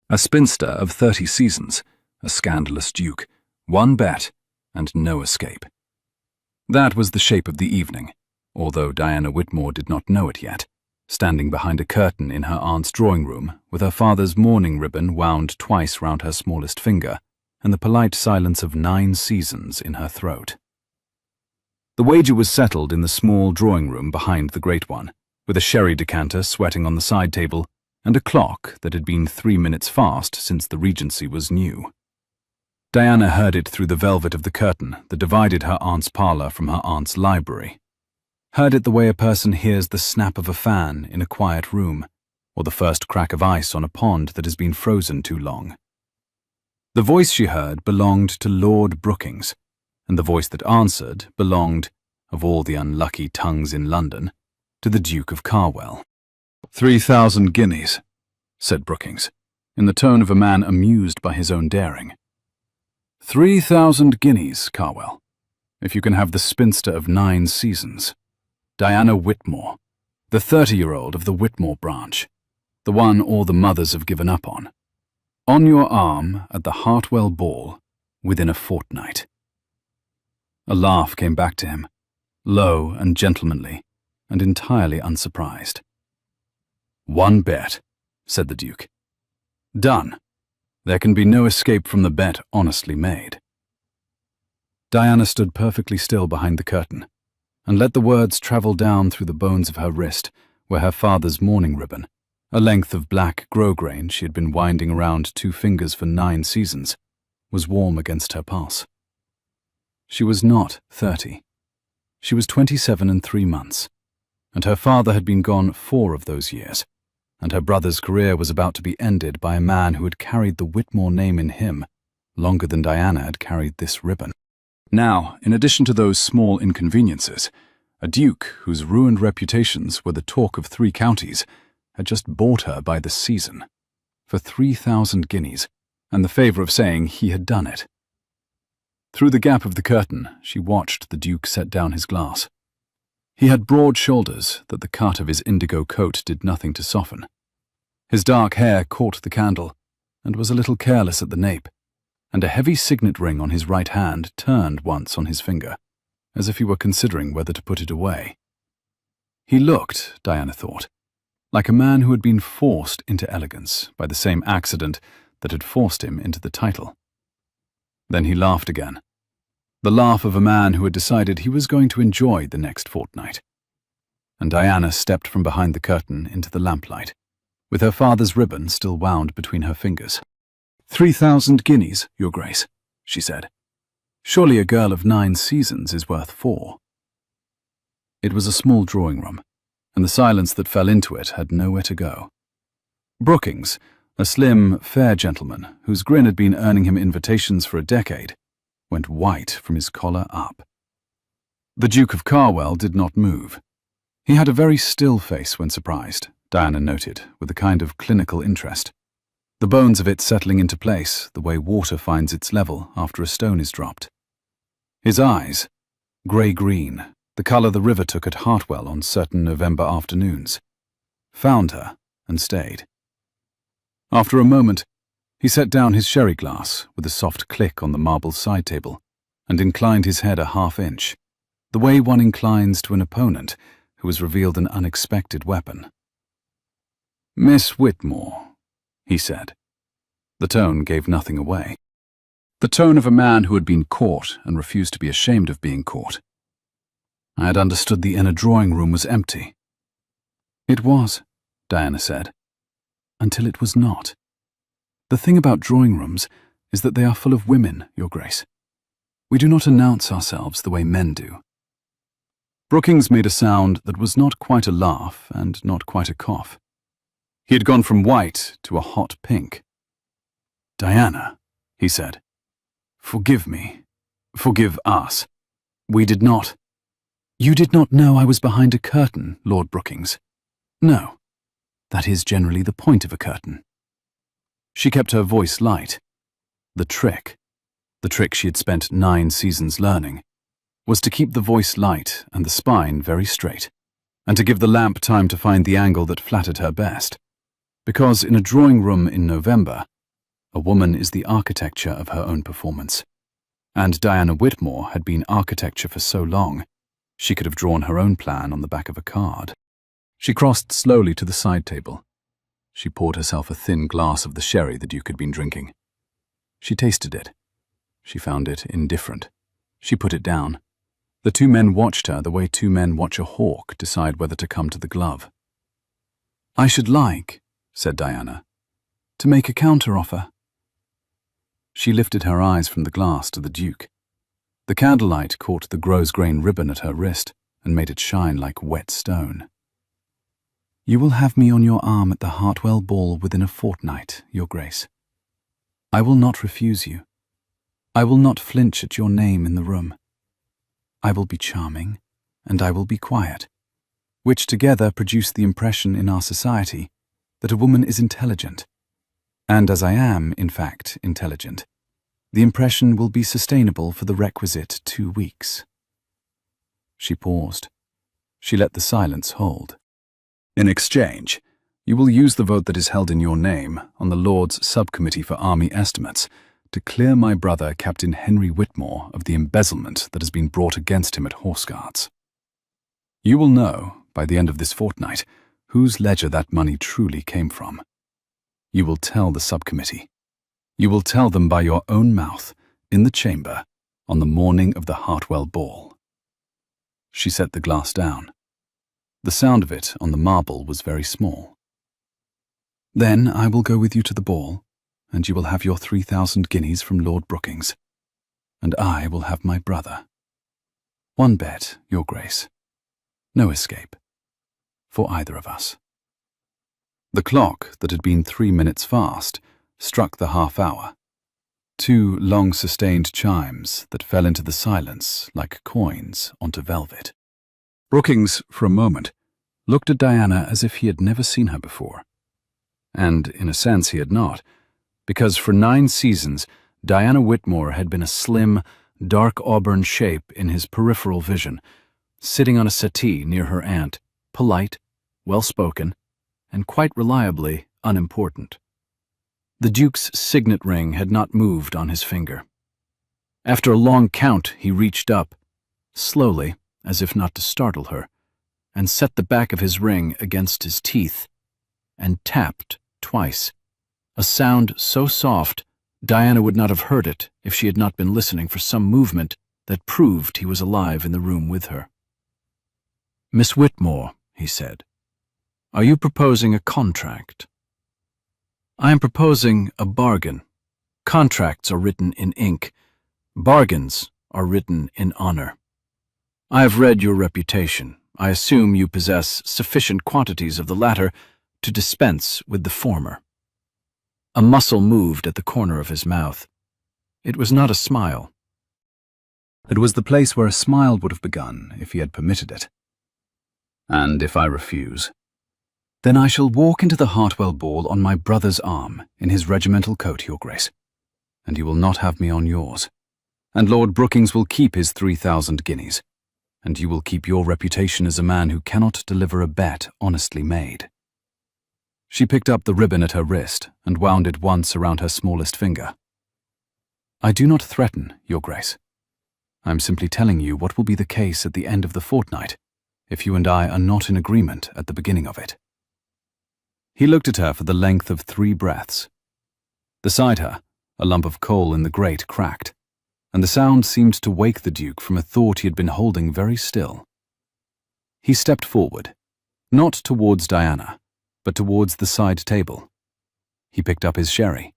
A spinster of 30 seasons, a scandalous duke, one bet, and no escape. That was the shape of the evening, although Diana Whitmore did not know it yet, standing behind a curtain in her aunt's drawing room with her father's mourning ribbon wound twice round her smallest finger and the polite silence of 9 seasons in her throat. The wager was settled in the small drawing room behind the great one, with a sherry decanter sweating on the side table and a clock that had been 3 minutes fast since the Regency was new. Diana heard it through the velvet of the curtain that divided her aunt's parlour from her aunt's library. Heard it the way a person hears the snap of a fan in a quiet room, or the first crack of ice on a pond that has been frozen too long. The voice she heard belonged to Lord Brookings, and the voice that answered belonged, of all the unlucky tongues in London, to the Duke of Carwell. 3,000 guineas, said Brookings, in the tone of a man amused by his own daring. 3,000 guineas, Carwell, if you can have the spinster of 9 seasons, Diana Whitmore, the 30-year-old of the Whitmore branch, the one all the mothers have given up on your arm at the Hartwell ball within a fortnight. A laugh came back to him, low and gentlemanly, and entirely unsurprised. 1 bet, said the Duke. Done. There can be no escape from the bet honestly made. Diana stood perfectly still behind the curtain, and let the words travel down through the bones of her wrist, where her father's mourning ribbon, a length of black grosgrain she had been winding around 2 fingers for 9 seasons, was warm against her pulse. She was not 30. She was 27 and 3 months, and her father had been gone 4 of those years, and her brother's career was about to be ended by a man who had carried the Whitmore name in him longer than Diana had carried this ribbon. Now, in addition to those small inconveniences, a duke whose ruined reputations were the talk of 3 counties had just bought her by the season, for 3,000 guineas, and the favour of saying he had done it. Through the gap of the curtain, she watched the Duke set down his glass. He had broad shoulders that the cut of his indigo coat did nothing to soften. His dark hair caught the candle, and was a little careless at the nape, and a heavy signet ring on his right hand turned once on his finger, as if he were considering whether to put it away. He looked, Diana thought, like a man who had been forced into elegance by the same accident that had forced him into the title. Then he laughed again. The laugh of a man who had decided he was going to enjoy the next fortnight. And Diana stepped from behind the curtain into the lamplight, with her father's ribbon still wound between her fingers. 3,000 guineas, Your Grace, she said. Surely a girl of 9 seasons is worth 4. It was a small drawing room, and the silence that fell into it had nowhere to go. Brookings, a slim, fair gentleman whose grin had been earning him invitations for a decade, went white from his collar up. The Duke of Carwell did not move. He had a very still face when surprised, Diana noted, with a kind of clinical interest, the bones of it settling into place the way water finds its level after a stone is dropped. His eyes, grey-green, the colour the river took at Hartwell on certain November afternoons, found her and stayed. After a moment, he set down his sherry glass with a soft click on the marble side table and inclined his head a half-inch, the way one inclines to an opponent who has revealed an unexpected weapon. Miss Whitmore, he said. The tone gave nothing away. The tone of a man who had been caught and refused to be ashamed of being caught. I had understood the inner drawing room was empty. It was, Diana said, until it was not. The thing about drawing rooms is that they are full of women, Your Grace. We do not announce ourselves the way men do. Brookings made a sound that was not quite a laugh and not quite a cough. He had gone from white to a hot pink. Diana, he said, forgive me. Forgive us. We did not. You did not know I was behind a curtain, Lord Brookings. No. That is generally the point of a curtain. She kept her voice light. The trick she had spent 9 seasons learning, was to keep the voice light and the spine very straight, and to give the lamp time to find the angle that flattered her best. Because in a drawing room in November, A woman is the architecture of her own performance. And Diana Whitmore had been architecture for so long, she could have drawn her own plan on the back of a card. She crossed slowly to the side table. She poured herself a thin glass of the sherry the Duke had been drinking. She tasted it. She found it indifferent. She put it down. The two men watched her the way two men watch a hawk decide whether to come to the glove. "I should like," said Diana, "to make a counter-offer." She lifted her eyes from the glass to the Duke. The candlelight caught the grosgrain ribbon at her wrist and made it shine like wet stone. "You will have me on your arm at the Hartwell ball within a fortnight, Your Grace. I will not refuse you. I will not flinch at your name in the room. I will be charming, and I will be quiet, which together produce the impression in our society that a woman is intelligent. And as I am, in fact, intelligent, the impression will be sustainable for the requisite 2 weeks." She paused. She let the silence hold. "In exchange, you will use the vote that is held in your name on the Lords' Subcommittee for Army Estimates to clear my brother Captain Henry Whitmore of the embezzlement that has been brought against him at Horse Guards. You will know, by the end of this fortnight, whose ledger that money truly came from. You will tell the subcommittee. You will tell them by your own mouth, in the chamber, on the morning of the Hartwell ball." She set the glass down. The sound of it on the marble was very small. "Then I will go with you to the ball, and you will have your 3,000 guineas from Lord Brookings, and I will have my brother. One bet, Your Grace. No escape. For either of us." The clock, that had been 3 minutes fast, struck the half-hour. 2 long-sustained chimes that fell into the silence like coins onto velvet. Brookings, for a moment, looked at Diana as if he had never seen her before. And, in a sense, he had not, because for 9 seasons Diana Whitmore had been a slim, dark auburn shape in his peripheral vision, sitting on a settee near her aunt, polite, well-spoken, and quite reliably unimportant. The Duke's signet ring had not moved on his finger. After a long count, he reached up, slowly, as if not to startle her, and set the back of his ring against his teeth, and tapped twice, a sound so soft Diana would not have heard it if she had not been listening for some movement that proved he was alive in the room with her. "Miss Whitmore," he said, "are you proposing a contract?" "I am proposing a bargain. Contracts are written in ink. Bargains are written in honor. I have read your reputation. I assume you possess sufficient quantities of the latter to dispense with the former." A muscle moved at the corner of his mouth. It was not a smile. It was the place where a smile would have begun if he had permitted it. "And if I refuse?" "Then I shall walk into the Hartwell ball on my brother's arm, in his regimental coat, Your Grace, and you will not have me on yours. And Lord Brookings will keep his 3,000 guineas, and you will keep your reputation as a man who cannot deliver a bet honestly made." She picked up the ribbon at her wrist and wound it once around her smallest finger. "I do not threaten, Your Grace. I am simply telling you what will be the case at the end of the fortnight, if you and I are not in agreement at the beginning of it." He looked at her for the length of 3 breaths. Beside her, a lump of coal in the grate cracked, and the sound seemed to wake the Duke from a thought he had been holding very still. He stepped forward, not towards Diana, but towards the side table. He picked up his sherry.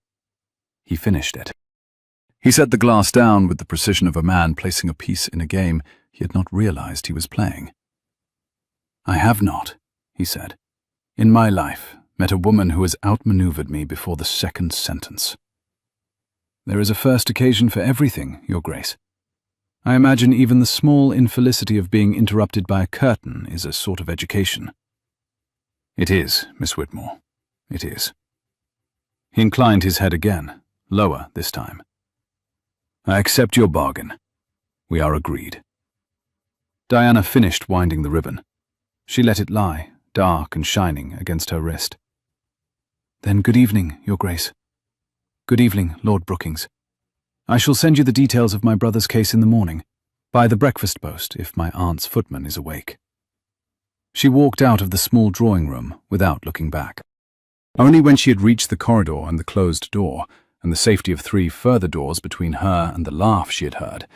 He finished it. He set the glass down with the precision of a man placing a piece in a game he had not realized he was playing. "I have not," he said, "in my life, met a woman who has outmaneuvered me before the second sentence. There is a first occasion for everything, Your Grace. I imagine even the small infelicity of being interrupted by a curtain is a sort of education." "It is, Miss Whitmore, it is." He inclined his head again, lower this time. "I accept your bargain. We are agreed." Diana finished winding the ribbon. She let it lie, dark and shining, against her wrist. "Then good evening, Your Grace. Good evening, Lord Brookings. I shall send you the details of my brother's case in the morning, by the breakfast post if my aunt's footman is awake. She walked out of the small drawing room without looking back. Only when she had reached the corridor and the closed door, and the safety of 3 further doors between her and the laugh she had heard,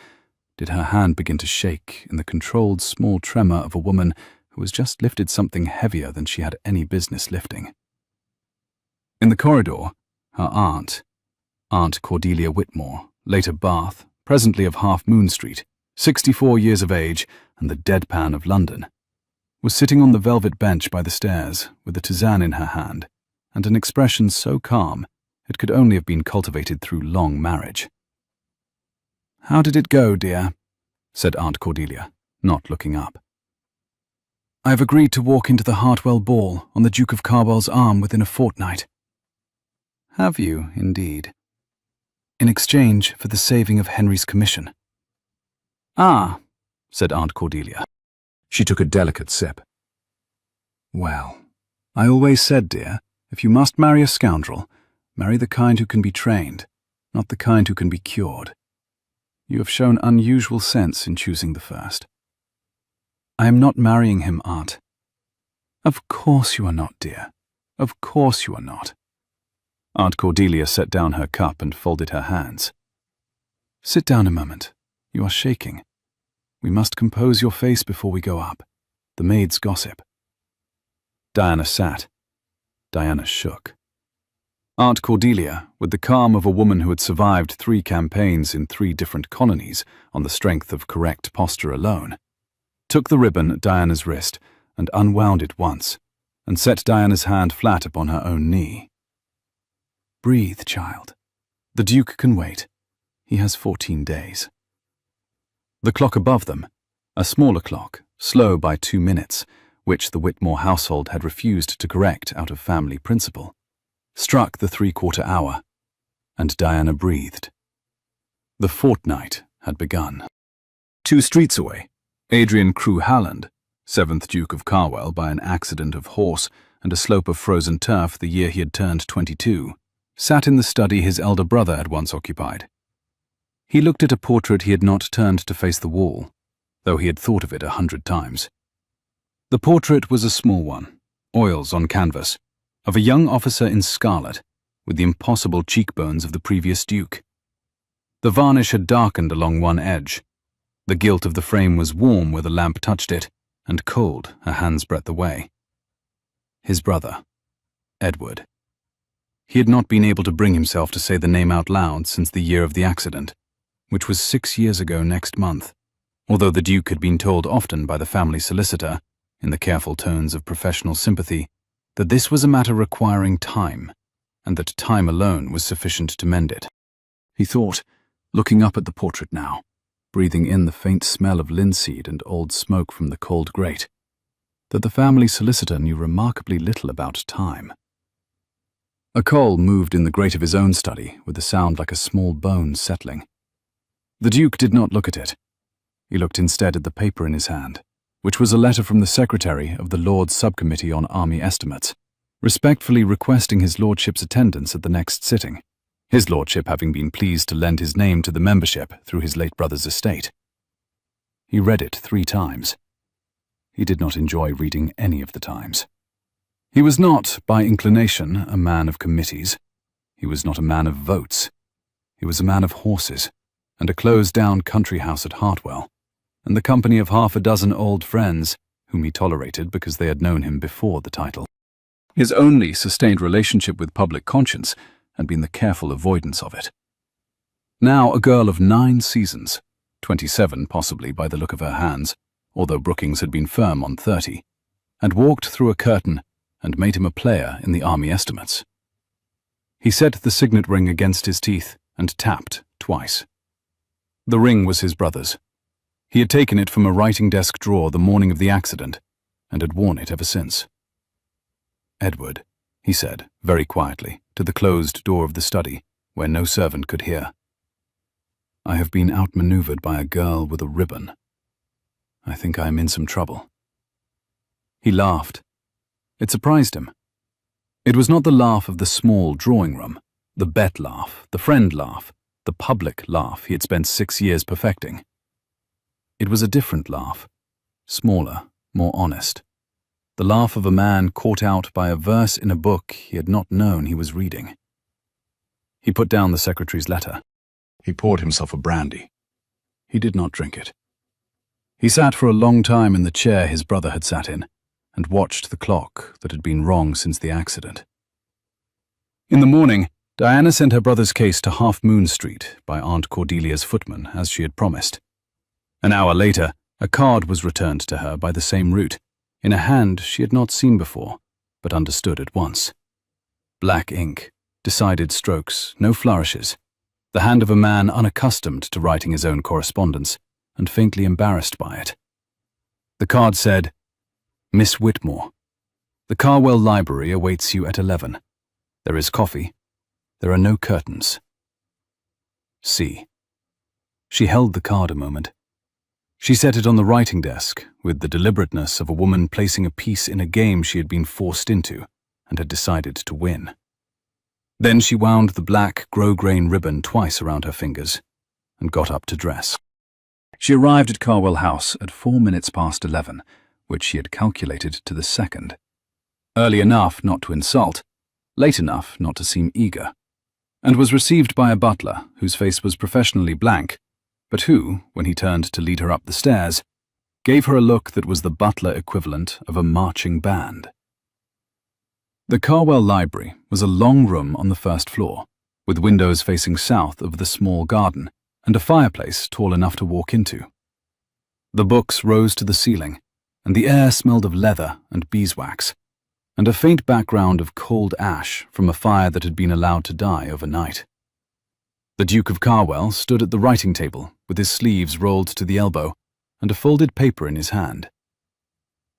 did her hand begin to shake in the controlled small tremor of a woman who has just lifted something heavier than she had any business lifting. In the corridor, her aunt, Aunt Cordelia Whitmore, later Bath, presently of Half Moon Street, 64 years of age and the deadpan of London, was sitting on the velvet bench by the stairs with a tisane in her hand and an expression so calm it could only have been cultivated through long marriage. "How did it go, dear?" said Aunt Cordelia, not looking up. "I have agreed to walk into the Hartwell ball on the Duke of Carwell's arm within a fortnight." "Have you, indeed?" "In exchange for the saving of Henry's commission." "Ah," said Aunt Cordelia. She took a delicate sip. "Well, I always said, dear, if you must marry a scoundrel, marry the kind who can be trained, not the kind who can be cured. You have shown unusual sense in choosing the first." "I am not marrying him, Aunt." "Of course you are not, dear. Of course you are not." Aunt Cordelia set down her cup and folded her hands. "Sit down a moment. You are shaking. We must compose your face before we go up. The maids gossip." Diana sat. Diana shook. Aunt Cordelia, with the calm of a woman who had survived 3 campaigns in 3 different colonies on the strength of correct posture alone, took the ribbon at Diana's wrist and unwound it once, and set Diana's hand flat upon her own knee. "Breathe, child. The Duke can wait. He has 14 days. The clock above them, a smaller clock, slow by 2 minutes, which the Whitmore household had refused to correct out of family principle, struck the 3/4 hour, and Diana breathed. The fortnight had begun. 2 streets away, Adrian Crewe Halland, 7th Duke of Carwell by an accident of horse and a slope of frozen turf the year he had turned 22, sat in the study his elder brother had once occupied. He looked at a portrait he had not turned to face the wall, though he had thought of it 100 times. The portrait was a small one, oils on canvas, of a young officer in scarlet, with the impossible cheekbones of the previous duke. The varnish had darkened along one edge. The gilt of the frame was warm where the lamp touched it, and cold a hand's breadth away. His brother, Edward. He had not been able to bring himself to say the name out loud since the year of the accident, which was 6 years ago next month, although the Duke had been told often by the family solicitor, in the careful tones of professional sympathy, that this was a matter requiring time, and that time alone was sufficient to mend it. He thought, looking up at the portrait now, breathing in the faint smell of linseed and old smoke from the cold grate, that the family solicitor knew remarkably little about time. A coal moved in the grate of his own study with a sound like a small bone settling. The Duke did not look at it. He looked instead at the paper in his hand, which was a letter from the Secretary of the Lords Subcommittee on Army Estimates, respectfully requesting his lordship's attendance at the next sitting, his lordship having been pleased to lend his name to the membership through his late brother's estate. He read it 3 times. He did not enjoy reading any of the times. He was not, by inclination, a man of committees. He was not a man of votes. He was a man of horses, and a closed-down country house at Hartwell, and the company of 6 old friends, whom he tolerated because they had known him before the title. His only sustained relationship with public conscience had been the careful avoidance of it. Now a girl of 9 seasons, 27 possibly by the look of her hands, although Brookings had been firm on 30, had walked through a curtain and made him a player in the army estimates. He set the signet ring against his teeth and tapped twice. The ring was his brother's. He had taken it from a writing desk drawer the morning of the accident, and had worn it ever since. "Edward," he said, very quietly, to the closed door of the study, where no servant could hear. "I have been outmaneuvered by a girl with a ribbon. I think I am in some trouble." He laughed. It surprised him. It was not the laugh of the small drawing room, The bet laugh, the friend laugh, the public laugh he had spent 6 years perfecting. It was a different laugh, smaller, more honest. The laugh of a man caught out by a verse in a book he had not known he was reading. He put down the secretary's letter. He poured himself a brandy. He did not drink it. He sat for a long time in the chair his brother had sat in, and watched the clock that had been wrong since the accident. In the morning, Diana sent her brother's case to Half Moon Street by Aunt Cordelia's footman, as she had promised. An hour later, a card was returned to her by the same route, in a hand she had not seen before, but understood at once. Black ink, decided strokes, no flourishes. The hand of a man unaccustomed to writing his own correspondence, and faintly embarrassed by it. The card said, "Miss Whitmore, the Carwell Library awaits you at 11. There is coffee. There are no curtains. C." She held the card a moment. She set it on the writing desk with the deliberateness of a woman placing a piece in a game she had been forced into and had decided to win. Then she wound the black grosgrain ribbon twice around her fingers and got up to dress. She arrived at Carwell House at 4 minutes past 11, which she had calculated to the second. Early enough not to insult, late enough not to seem eager, and was received by a butler whose face was professionally blank, but who, when he turned to lead her up the stairs, gave her a look that was the butler equivalent of a marching band. The Carwell Library was a long room on the first floor, with windows facing south of the small garden and a fireplace tall enough to walk into. The books rose to the ceiling, and the air smelled of leather and beeswax, and a faint background of cold ash from a fire that had been allowed to die overnight. The Duke of Carwell stood at the writing table with his sleeves rolled to the elbow and a folded paper in his hand.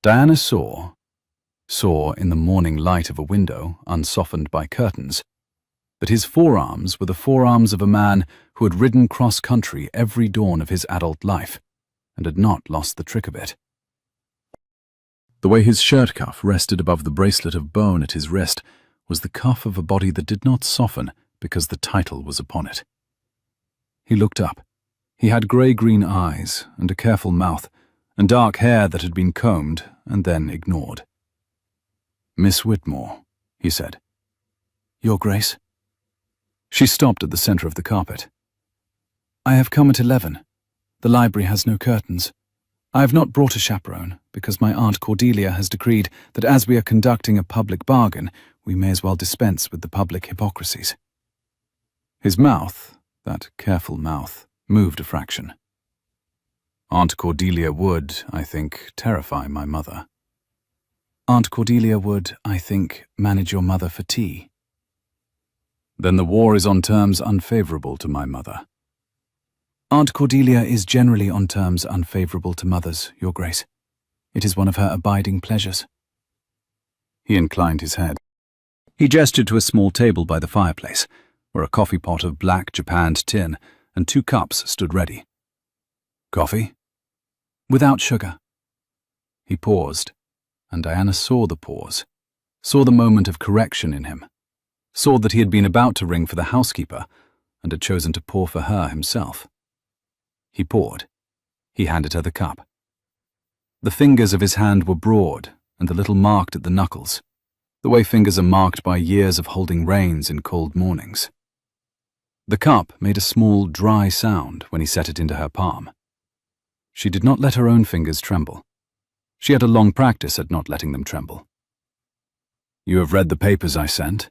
Diana saw in the morning light of a window unsoftened by curtains, that his forearms were the forearms of a man who had ridden cross-country every dawn of his adult life and had not lost the trick of it. The way his shirt cuff rested above the bracelet of bone at his wrist was the cuff of a body that did not soften because the title was upon it. He looked up. He had grey-green eyes and a careful mouth, and dark hair that had been combed and then ignored. "Miss Whitmore," he said. "Your Grace?" She stopped at the centre of the carpet. "I have come at 11. The library has no curtains. I have not brought a chaperone, because my Aunt Cordelia has decreed that as we are conducting a public bargain, we may as well dispense with the public hypocrisies." His mouth, that careful mouth, moved a fraction. "Aunt Cordelia would, I think, terrify my mother." "Aunt Cordelia would, I think, manage your mother for tea." "Then the war is on terms unfavourable to my mother." "Aunt Cordelia is generally on terms unfavourable to mothers, Your Grace. It is one of her abiding pleasures." He inclined his head. He gestured to a small table by the fireplace, where a coffee pot of black japanned tin and 2 cups stood ready. "Coffee?" "Without sugar." He paused, and Diana saw the pause, saw the moment of correction in him, saw that he had been about to ring for the housekeeper and had chosen to pour for her himself. He poured. He handed her the cup. The fingers of his hand were broad and a little marked at the knuckles, the way fingers are marked by years of holding reins in cold mornings. The cup made a small, dry sound when he set it into her palm. She did not let her own fingers tremble. She had a long practice at not letting them tremble. "You have read the papers I sent?"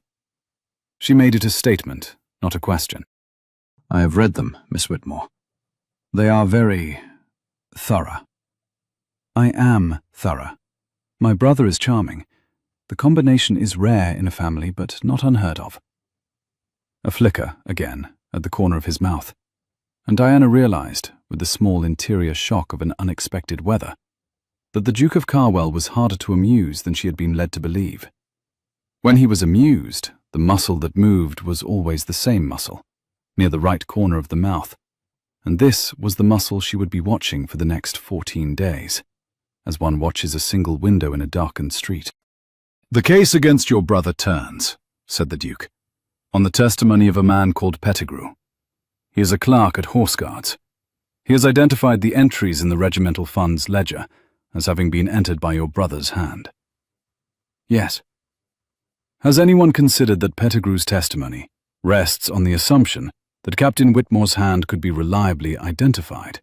She made it a statement, not a question. "I have read them, Miss Whitmore. They are very thorough." "I am thorough. My brother is charming. The combination is rare in a family, but not unheard of." A flicker, again, at the corner of his mouth, and Diana realized, with the small interior shock of an unexpected weather, that the Duke of Carwell was harder to amuse than she had been led to believe. When he was amused, the muscle that moved was always the same muscle, near the right corner of the mouth, and this was the muscle she would be watching for the next 14 days, as one watches a single window in a darkened street. "The case against your brother turns," said the Duke, on the testimony of a man called Pettigrew. He is a clerk at Horse Guards. He has identified the entries in the regimental funds ledger as having been entered by your brother's hand. Yes. Has anyone considered that Pettigrew's testimony rests on the assumption that Captain Whitmore's hand could be reliably identified,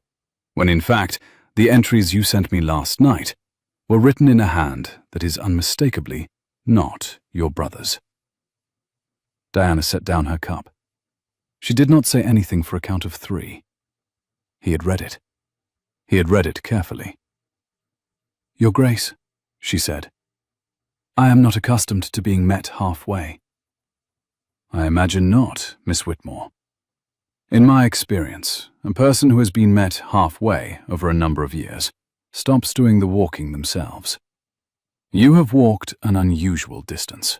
when in fact the entries you sent me last night were written in a hand that is unmistakably not your brother's? Diana set down her cup. She did not say anything for a count of 3. He had read it. He had read it carefully. "Your Grace," she said, "I am not accustomed to being met halfway." "I imagine not, Miss Whitmore. In my experience, a person who has been met halfway over a number of years stops doing the walking themselves. You have walked an unusual distance.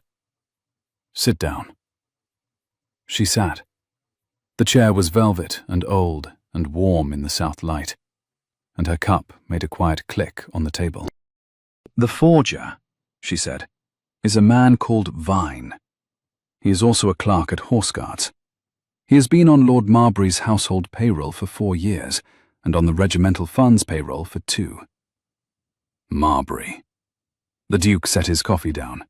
Sit down." She sat. The chair was velvet and old and warm in the south light, and her cup made a quiet click on the table. "The forger," she said, "is a man called Vine. He is also a clerk at Horse Guards. He has been on Lord Marbury's household payroll for 4 years, and on the regimental funds payroll for 2. Marbury. The Duke set his coffee down.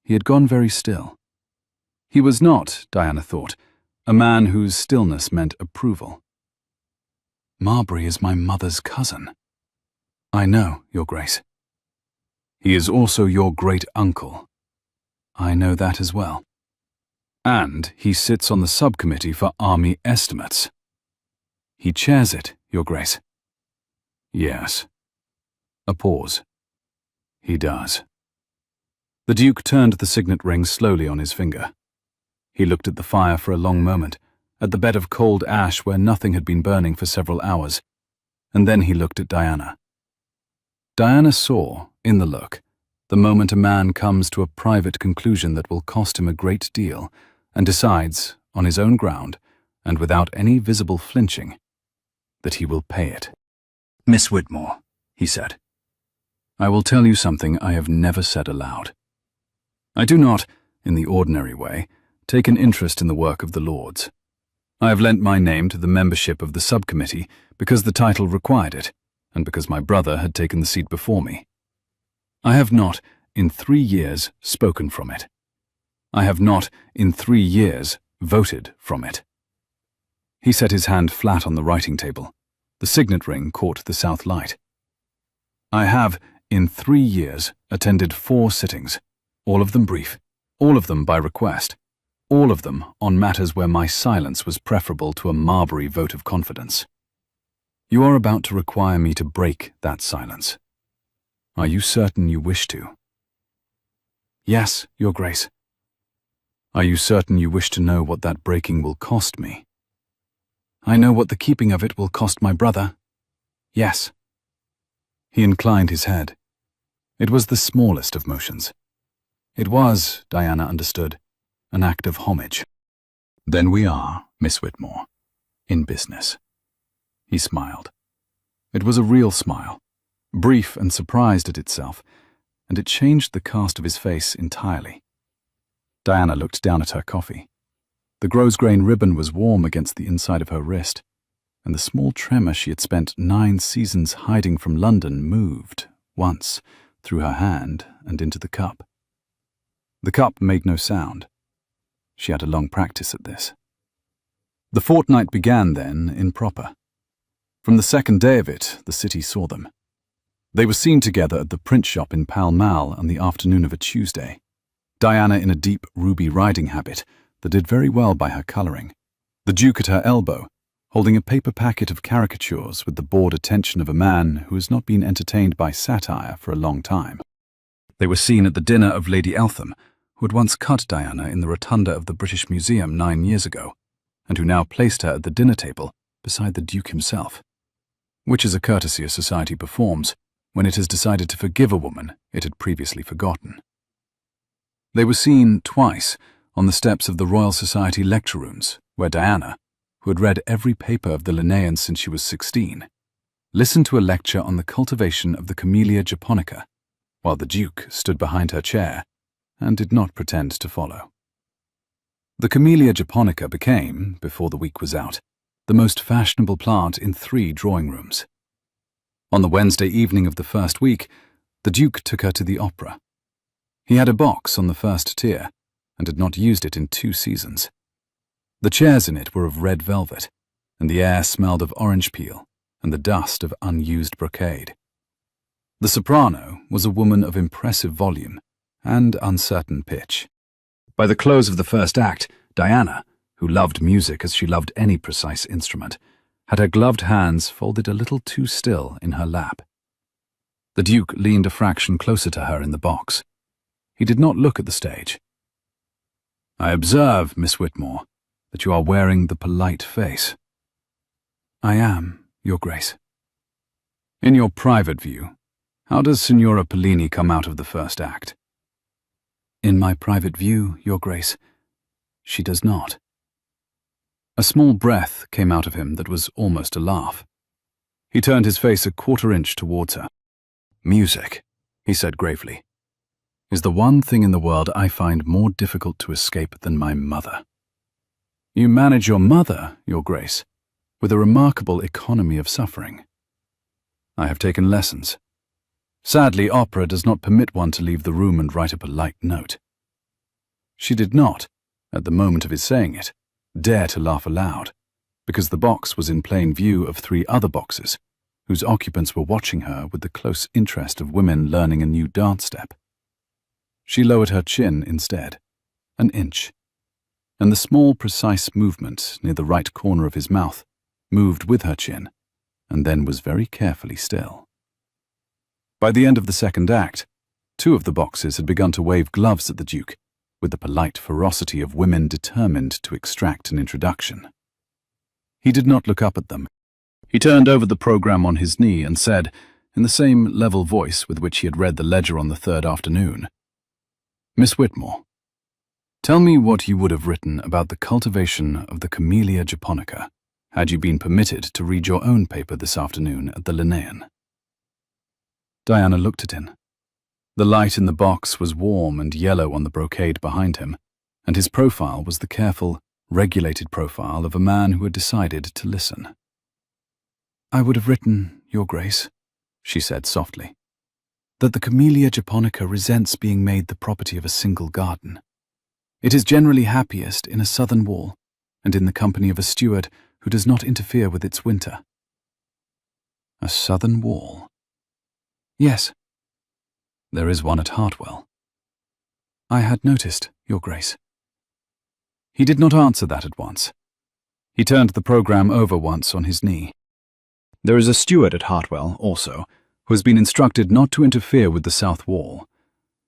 He had gone very still. He was not, Diana thought, a man whose stillness meant approval. "Marbury is my mother's cousin." "I know, Your Grace." "He is also your great-uncle." "I know that as well." "And he sits on the subcommittee for Army Estimates." "He chairs it, Your Grace." "Yes." A pause. "He does." The Duke turned the signet ring slowly on his finger. He looked at the fire for a long moment, at the bed of cold ash where nothing had been burning for several hours, and then he looked at Diana. Diana saw, in the look, the moment a man comes to a private conclusion that will cost him a great deal, and decides, on his own ground, and without any visible flinching, that he will pay it. "Miss Whitmore," he said, "I will tell you something I have never said aloud. I do not, in the ordinary way, take an interest in the work of the Lords. I have lent my name to the membership of the subcommittee because the title required it, and because my brother had taken the seat before me. I have not, in 3 years, spoken from it. I have not, in 3 years, voted from it." He set his hand flat on the writing table. The signet ring caught the south light. "I have, in 3 years, attended 4 sittings, all of them brief, all of them by request, all of them on matters where my silence was preferable to a Marbury vote of confidence. You are about to require me to break that silence. Are you certain you wish to?" "Yes, Your Grace." "Are you certain you wish to know what that breaking will cost me?" "I know what the keeping of it will cost my brother. Yes." He inclined his head. It was the smallest of motions. It was, Diana understood, an act of homage. "Then we are, Miss Whitmore, in business." He smiled. It was a real smile, brief and surprised at itself, and it changed the cast of his face entirely. Diana looked down at her coffee. The grosgrain ribbon was warm against the inside of her wrist, and the small tremor she had spent 9 seasons hiding from London moved, once, through her hand and into the cup. The cup made no sound. She had a long practice at this. The fortnight began then in proper. From the second day of it, the city saw them. They were seen together at the print shop in Pall Mall on the afternoon of a Tuesday. Diana in a deep ruby riding habit that did very well by her colouring. The Duke at her elbow, holding a paper packet of caricatures with the bored attention of a man who has not been entertained by satire for a long time. They were seen at the dinner of Lady Eltham, who had once cut Diana in the rotunda of the British Museum 9 years ago, and who now placed her at the dinner table beside the Duke himself, which is a courtesy a society performs when it has decided to forgive a woman it had previously forgotten. They were seen twice on the steps of the Royal Society lecture rooms, where Diana, who had read every paper of the Linnaeans since she was 16, listened to a lecture on the cultivation of the Camellia japonica, while the Duke stood behind her chair and did not pretend to follow. The Camellia japonica became, before the week was out, the most fashionable plant in 3 drawing rooms. On the Wednesday evening of the first week, the Duke took her to the opera. He had a box on the first tier and had not used it in 2 seasons. The chairs in it were of red velvet, and the air smelled of orange peel and the dust of unused brocade. The soprano was a woman of impressive volume and uncertain pitch. By the close of the first act, Diana, who loved music as she loved any precise instrument, had her gloved hands folded a little too still in her lap. The Duke leaned a fraction closer to her in the box. He did not look at the stage. "I observe, Miss Whitmore, that you are wearing the polite face." "I am, Your Grace." "In your private view, how does Signora Pellini come out of the first act?" "In my private view, Your Grace, she does not." A small breath came out of him that was almost a laugh. He turned his face a quarter-inch towards her. "Music," he said gravely, "is the one thing in the world I find more difficult to escape than my mother." "You manage your mother, Your Grace, with a remarkable economy of suffering." "I have taken lessons. Sadly, opera does not permit one to leave the room and write a polite note." She did not, at the moment of his saying it, dare to laugh aloud, because the box was in plain view of 3 other boxes, whose occupants were watching her with the close interest of women learning a new dance step. She lowered her chin instead, an inch, and the small, precise movement near the right corner of his mouth moved with her chin, and then was very carefully still. By the end of the second act, 2 of the boxes had begun to wave gloves at the Duke, with the polite ferocity of women determined to extract an introduction. He did not look up at them. He turned over the program on his knee and said, in the same level voice with which he had read the ledger on the 3rd afternoon, "Miss Whitmore, tell me what you would have written about the cultivation of the Camellia japonica had you been permitted to read your own paper this afternoon at the Linnean." Diana looked at him. The light in the box was warm and yellow on the brocade behind him, and his profile was the careful, regulated profile of a man who had decided to listen. "I would have written, Your Grace," she said softly, "that the Camellia japonica resents being made the property of a single garden. It is generally happiest in a southern wall, and in the company of a steward who does not interfere with its winter." "A southern wall?" "Yes. There is one at Hartwell." "I had noticed, Your Grace." He did not answer that at once. He turned the program over once on his knee. "There is a steward at Hartwell, also, who has been instructed not to interfere with the south wall.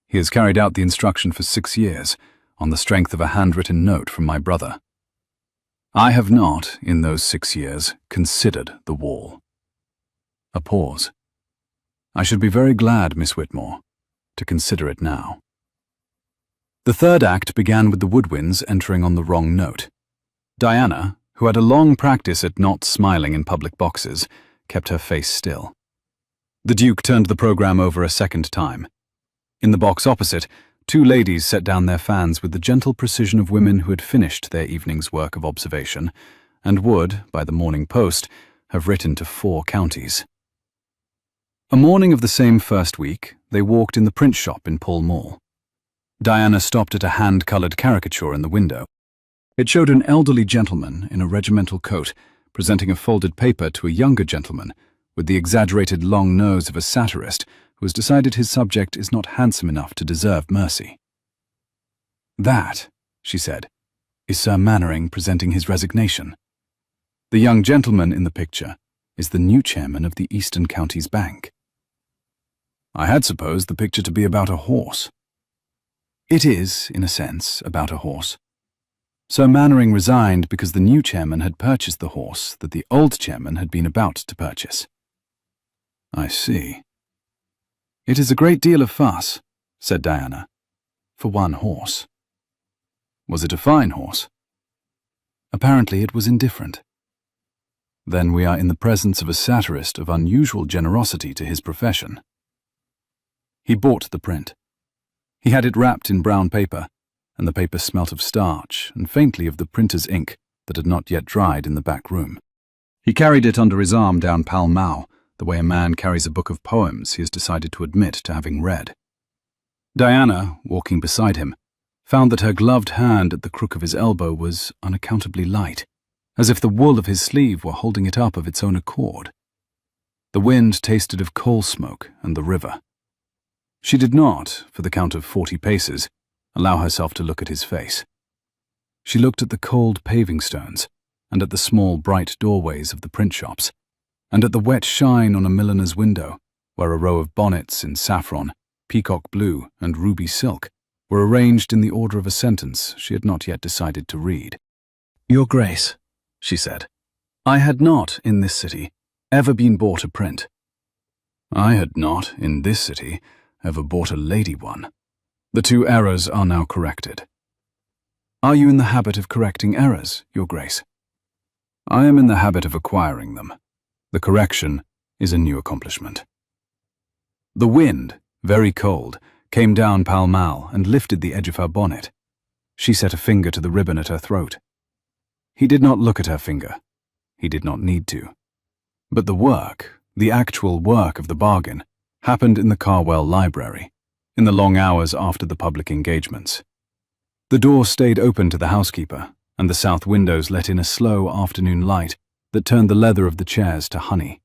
He has carried out the instruction for 6 years, on the strength of a handwritten note from my brother. I have not, in those 6 years, considered the wall." A pause. "I should be very glad, Miss Whitmore, to consider it now." The third act began with the woodwinds entering on the wrong note. Diana, who had a long practice at not smiling in public boxes, kept her face still. The Duke turned the program over a second time. In the box opposite, 2 ladies set down their fans with the gentle precision of women who had finished their evening's work of observation, and would, by the morning post, have written to 4 counties. A morning of the same first week, they walked in the print shop in Pall Mall. Diana stopped at a hand-coloured caricature in the window. It showed an elderly gentleman in a regimental coat presenting a folded paper to a younger gentleman with the exaggerated long nose of a satirist who has decided his subject is not handsome enough to deserve mercy. "That," she said, "is Sir Mannering presenting his resignation. The young gentleman in the picture is the new chairman of the Eastern Counties Bank." "I had supposed the picture to be about a horse." "It is, in a sense, about a horse. Sir Mannering resigned because the new chairman had purchased the horse that the old chairman had been about to purchase." "I see." "It is a great deal of fuss," said Diana, "for one horse." "Was it a fine horse?" "Apparently it was indifferent." "Then we are in the presence of a satirist of unusual generosity to his profession." He bought the print. He had it wrapped in brown paper, and the paper smelt of starch and faintly of the printer's ink that had not yet dried in the back room. He carried it under his arm down Pall Mall, the way a man carries a book of poems he has decided to admit to having read. Diana, walking beside him, found that her gloved hand at the crook of his elbow was unaccountably light, as if the wool of his sleeve were holding it up of its own accord. The wind tasted of coal smoke and the river. She did not, for the count of 40 paces, allow herself to look at his face. She looked at the cold paving stones, and at the small bright doorways of the print shops, and at the wet shine on a milliner's window, where a row of bonnets in saffron, peacock blue, and ruby silk were arranged in the order of a sentence she had not yet decided to read. "Your Grace," she said, "I had not, in this city, ever been bought a print. I had not, in this city, ever bought a lady one. The two errors are now corrected." "Are you in the habit of correcting errors, Your Grace?" "I am in the habit of acquiring them. The correction is a new accomplishment." The wind, very cold, came down Pall Mall and lifted the edge of her bonnet. She set a finger to the ribbon at her throat. He did not look at her finger. He did not need to. But the work, the actual work of the bargain, happened in the Carwell Library, in the long hours after the public engagements. The door stayed open to the housekeeper, and the south windows let in a slow afternoon light that turned the leather of the chairs to honey.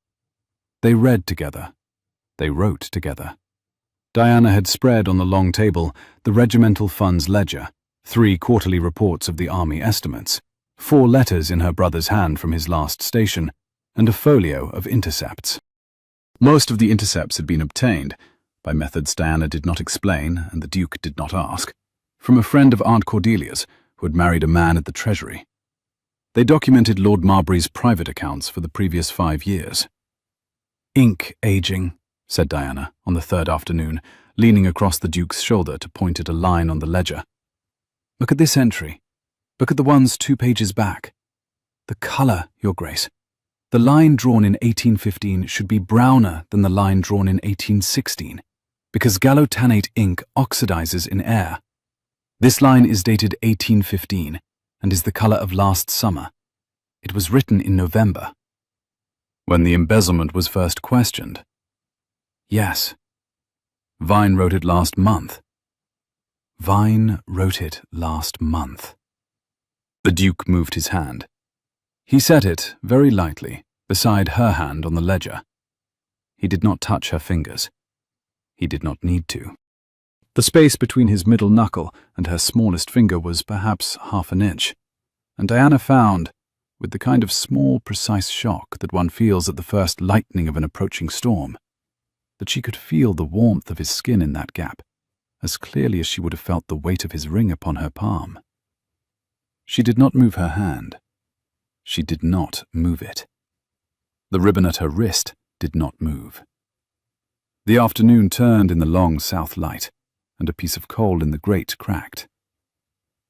They read together. They wrote together. Diana had spread on the long table the regimental funds ledger, 3 quarterly reports of the army estimates, 4 letters in her brother's hand from his last station, and a folio of intercepts. Most of the intercepts had been obtained, by methods Diana did not explain and the Duke did not ask, from a friend of Aunt Cordelia's who had married a man at the Treasury. They documented Lord Marbury's private accounts for the previous 5 years. "Ink aging," said Diana on the 3rd afternoon, leaning across the Duke's shoulder to point at a line on the ledger. "Look at this entry. Look at the ones 2 pages back. The colour, Your Grace. The line drawn in 1815 should be browner than the line drawn in 1816, because gallotannate ink oxidizes in air. This line is dated 1815 and is the colour of last summer. It was written in November." "When the embezzlement was first questioned?" "Yes." "Vine wrote it last month." "Vine wrote it last month." The Duke moved his hand. He set it, very lightly, beside her hand on the ledger. He did not touch her fingers. He did not need to. The space between his middle knuckle and her smallest finger was perhaps half an inch, and Diana found, with the kind of small, precise shock that one feels at the first lightning of an approaching storm, that she could feel the warmth of his skin in that gap, as clearly as she would have felt the weight of his ring upon her palm. She did not move her hand. She did not move it. The ribbon at her wrist did not move. The afternoon turned in the long south light, and a piece of coal in the grate cracked.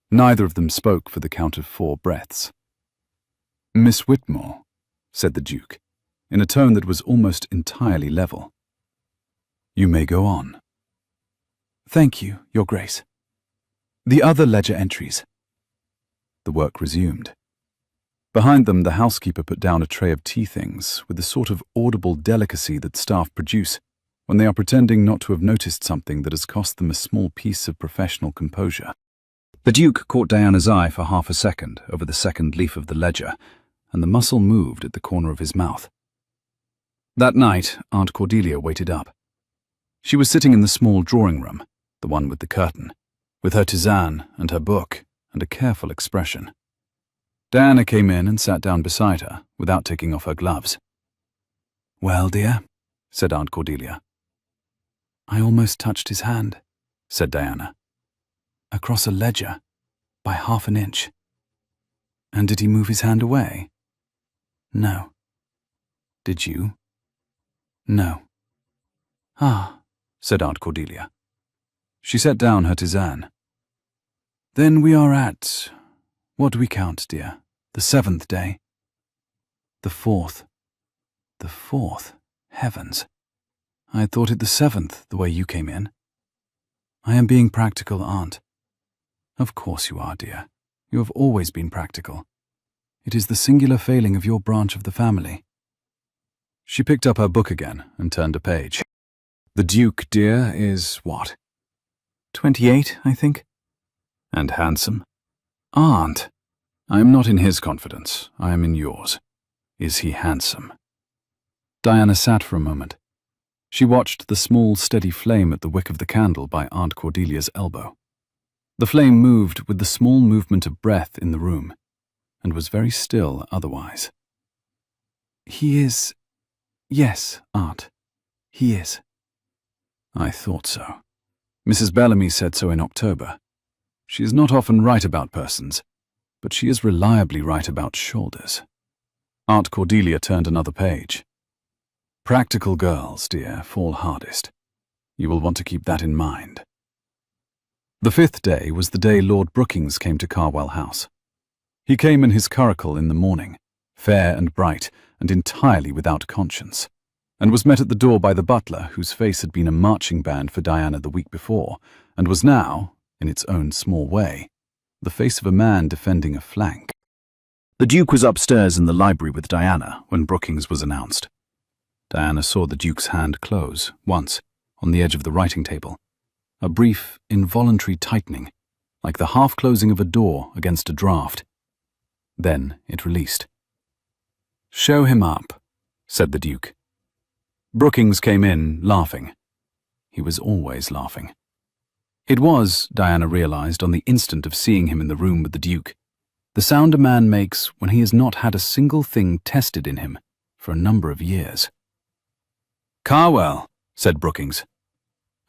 Neither of them spoke for the count of 4 breaths. "Miss Whitmore," said the Duke, in a tone that was almost entirely level. "You may go on." "Thank you, Your Grace. The other ledger entries." The work resumed. Behind them, the housekeeper put down a tray of tea things with the sort of audible delicacy that staff produce when they are pretending not to have noticed something that has cost them a small piece of professional composure. The Duke caught Diana's eye for half a second over the second leaf of the ledger, and the muscle moved at the corner of his mouth. That night, Aunt Cordelia waited up. She was sitting in the small drawing room, the one with the curtain, with her tisane and her book and a careful expression. Diana came in and sat down beside her, without taking off her gloves. "Well, dear," said Aunt Cordelia. "I almost touched his hand," said Diana. "Across a ledger, by half an inch." "And did he move his hand away?" "No." "Did you?" "No." "Ah," said Aunt Cordelia. She set down her tisane. "Then we are at, what do we count, dear? The 7th day?" "The 4th. The 4th? Heavens. I had thought it the 7th, the way you came in." "I am being practical, Aunt." Of course you are, dear. You have always been practical. It is the singular failing of your branch of the family. She picked up her book again and turned a page. The Duke, dear, is what? 28, I think. And handsome? Aunt, I am not in his confidence. I am in yours. Is he handsome? Diana sat for a moment. She watched the small, steady flame at the wick of the candle by Aunt Cordelia's elbow. The flame moved with the small movement of breath in the room, and was very still otherwise. He is... Yes, Aunt, he is. I thought so. Mrs. Bellamy said so in October. She is not often right about persons, but she is reliably right about shoulders. Aunt Cordelia turned another page. Practical girls, dear, fall hardest. You will want to keep that in mind. The 5th day was the day Lord Brookings came to Carwell House. He came in his curricle in the morning, fair and bright and entirely without conscience, and was met at the door by the butler whose face had been a marching band for Diana the week before, and was now, in its own small way, the face of a man defending a flank. The Duke was upstairs in the library with Diana when Brookings was announced. Diana saw the Duke's hand close, once, on the edge of the writing table, a brief, involuntary tightening, like the half-closing of a door against a draught. Then it released. "Show him up," said the Duke. Brookings came in, laughing. He was always laughing. It was, Diana realized on the instant of seeing him in the room with the Duke, the sound a man makes when he has not had a single thing tested in him for a number of years. "Carwell," said Brookings.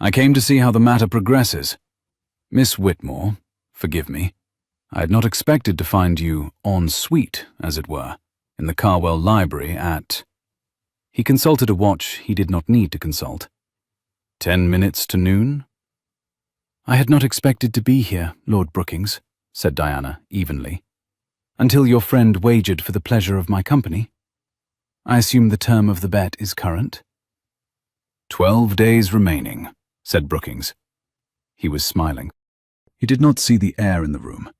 "I came to see how the matter progresses. Miss Whitmore, forgive me. I had not expected to find you en suite, as it were, in the Carwell Library at..." He consulted a watch he did not need to consult. 10 minutes to noon? "I had not expected to be here, Lord Brookings," said Diana evenly, "until your friend wagered for the pleasure of my company. I assume the term of the bet is current?" 12 days remaining, said Brookings. He was smiling. He did not see the air in the room.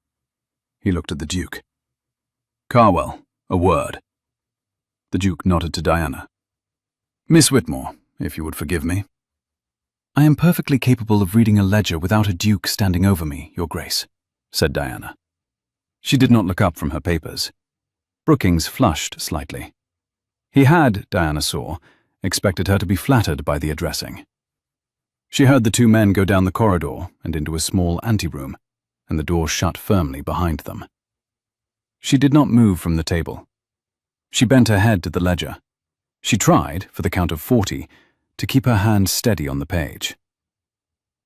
He looked at the Duke. "Carwell, a word." The Duke nodded to Diana. "Miss Whitmore, if you would forgive me." "I am perfectly capable of reading a ledger without a Duke standing over me, Your Grace," said Diana. She did not look up from her papers. Brookings flushed slightly. He had, Diana saw, expected her to be flattered by the addressing. She heard the two men go down the corridor and into a small anteroom, and the door shut firmly behind them. She did not move from the table. She bent her head to the ledger. She tried, for the count of 40, to keep her hand steady on the page.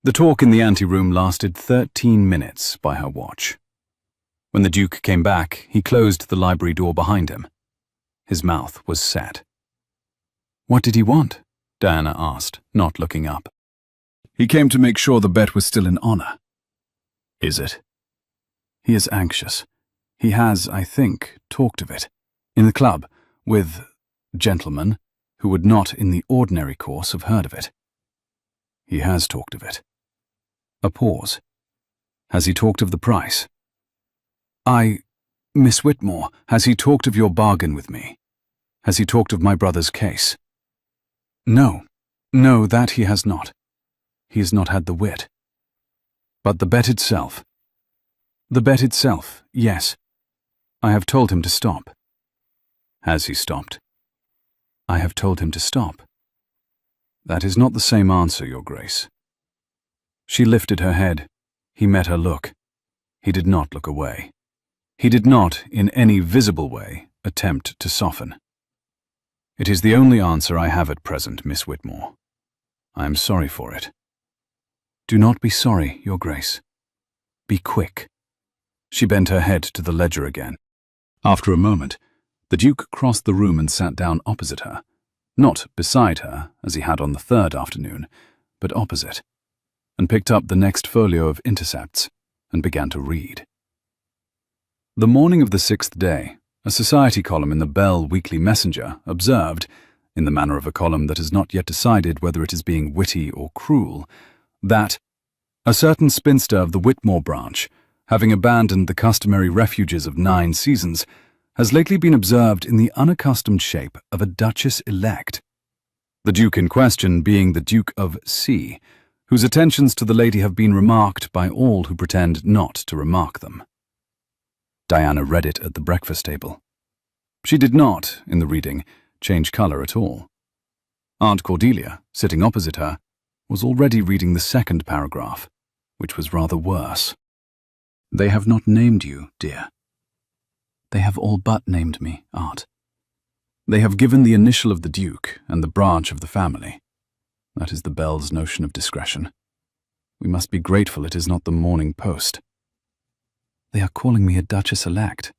The talk in the anteroom lasted 13 minutes by her watch. When the Duke came back, he closed the library door behind him. His mouth was set. "What did he want?" Diana asked, not looking up. "He came to make sure the bet was still in honor." "Is it?" "He is anxious. He has, I think, talked of it. In the club, with gentlemen who would not in the ordinary course have heard of it." "He has talked of it." A pause. "Has he talked of the price?" Miss Whitmore, has he talked of your bargain with me? Has he talked of my brother's case?" No, that he has not. He has not had the wit." "But the bet itself?" "The bet itself, yes. I have told him to stop." "Has he stopped?" "I have told him to stop." "That is not the same answer, Your Grace." She lifted her head. He met her look. He did not look away. He did not, in any visible way, attempt to soften. "It is the only answer I have at present, Miss Whitmore. I am sorry for it." "Do not be sorry, Your Grace. Be quick." She bent her head to the ledger again. After a moment, the Duke crossed the room and sat down opposite her, not beside her, as he had on the 3rd afternoon, but opposite, and picked up the next folio of intercepts and began to read. The morning of the 6th day, a society column in the Bell Weekly Messenger observed, in the manner of a column that has not yet decided whether it is being witty or cruel, that a certain spinster of the Whitmore branch having abandoned the customary refuges of 9 seasons, has lately been observed in the unaccustomed shape of a duchess-elect. The Duke in question being the Duke of C, whose attentions to the lady have been remarked by all who pretend not to remark them. Diana read it at the breakfast table. She did not, in the reading, change colour at all. Aunt Cordelia, sitting opposite her, was already reading the second paragraph, which was rather worse. "They have not named you, dear." "They have all but named me, Aunt." "They have given the initial of the Duke and the branch of the family. That is the Bell's notion of discretion. We must be grateful it is not the Morning Post." "They are calling me a Duchess-elect."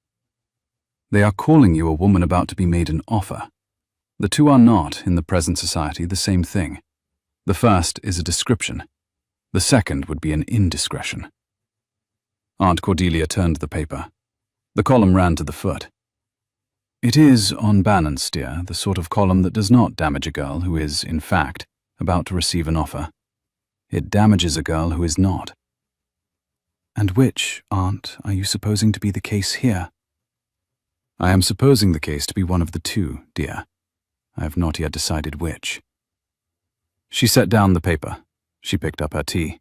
"They are calling you a woman about to be made an offer. The two are not, in the present society, the same thing. The first is a description. The second would be an indiscretion." Aunt Cordelia turned the paper. The column ran to the foot. "It is, on balance, dear, the sort of column that does not damage a girl who is, in fact, about to receive an offer. It damages a girl who is not." "And which, Aunt, are you supposing to be the case here?" "I am supposing the case to be one of the two, dear. I have not yet decided which." She set down the paper. She picked up her tea.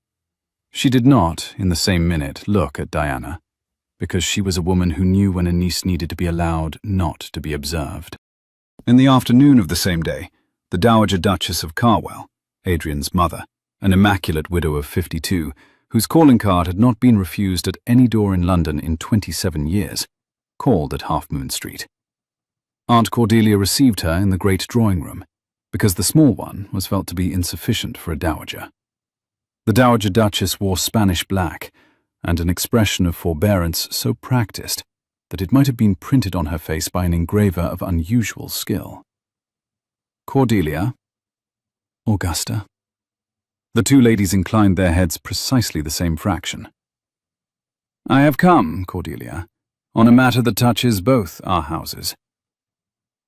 She did not, in the same minute, look at Diana, because she was a woman who knew when a niece needed to be allowed not to be observed. In the afternoon of the same day, the Dowager Duchess of Carwell, Adrian's mother, an immaculate widow of 52, whose calling card had not been refused at any door in London in 27 years, called at Half Moon Street. Aunt Cordelia received her in the great drawing-room, because the small one was felt to be insufficient for a dowager. The Dowager Duchess wore Spanish black, and an expression of forbearance so practiced that it might have been printed on her face by an engraver of unusual skill. "Cordelia?" "Augusta?" The two ladies inclined their heads precisely the same fraction. "I have come, Cordelia, on a matter that touches both our houses."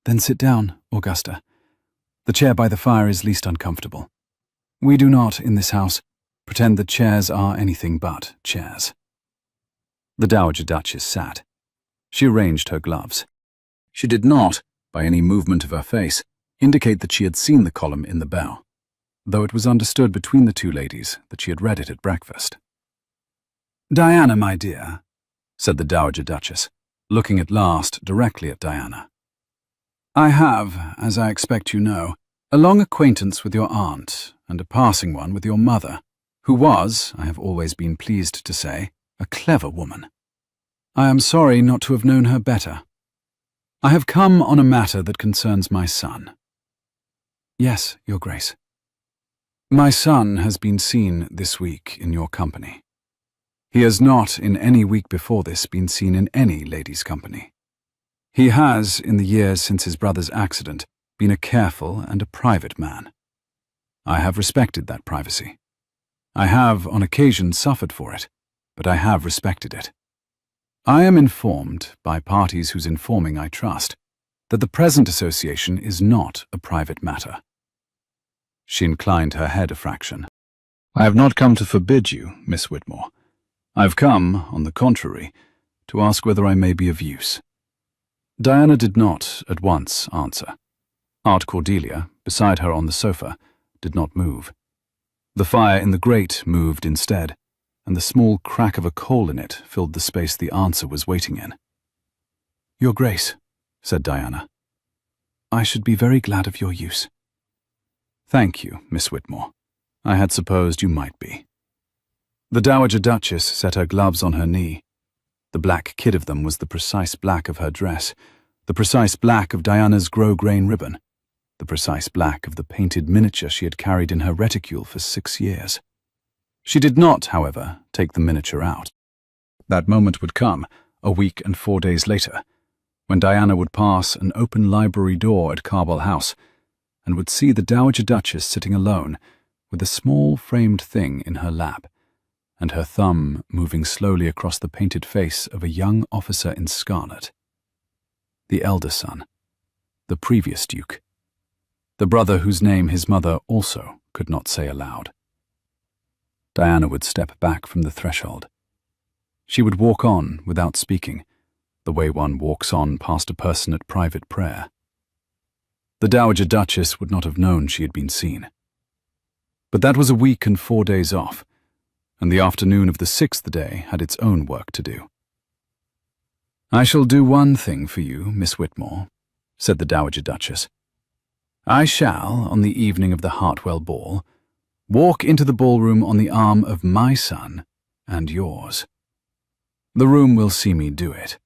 "Then sit down, Augusta. The chair by the fire is least uncomfortable. We do not, in this house, pretend that chairs are anything but chairs." The Dowager Duchess sat. She arranged her gloves. She did not, by any movement of her face, indicate that she had seen the column in the Bell, though it was understood between the two ladies that she had read it at breakfast. "Diana, my dear," said the Dowager Duchess, looking at last directly at Diana. "I have, as I expect you know, a long acquaintance with your aunt, and a passing one with your mother, who was, I have always been pleased to say, a clever woman. I am sorry not to have known her better. I have come on a matter that concerns my son." "Yes, Your Grace." "My son has been seen this week in your company. He has not, in any week before this, been seen in any lady's company. He has, in the years since his brother's accident, been a careful and a private man. I have respected that privacy. I have, on occasion, suffered for it, but I have respected it. I am informed, by parties whose informing I trust, that the present association is not a private matter." She inclined her head a fraction. "I have not come to forbid you, Miss Whitmore. I have come, on the contrary, to ask whether I may be of use." Diana did not, at once, answer. Aunt Cordelia, beside her on the sofa, did not move. The fire in the grate moved instead, and the small crack of a coal in it filled the space the answer was waiting in. "Your Grace," said Diana, "I should be very glad of your use." "Thank you, Miss Whitmore. I had supposed you might be." The Dowager Duchess set her gloves on her knee. The black kid of them was the precise black of her dress, the precise black of Diana's grosgrain ribbon, the precise black of the painted miniature she had carried in her reticule for 6 years. She did not, however, take the miniature out. That moment would come, a week and 4 days later, when Diana would pass an open library door at Carwell House, and would see the Dowager Duchess sitting alone, with a small framed thing in her lap, and her thumb moving slowly across the painted face of a young officer in scarlet. The elder son, the previous Duke, the brother whose name his mother also could not say aloud. Diana would step back from the threshold. She would walk on without speaking, the way one walks on past a person at private prayer. The Dowager Duchess would not have known she had been seen. But that was a week and 4 days off, and the afternoon of the 6th day had its own work to do. "I shall do one thing for you, Miss Whitmore," said the Dowager Duchess. "I shall, on the evening of the Hartwell ball, walk into the ballroom on the arm of my son and yours. The room will see me do it.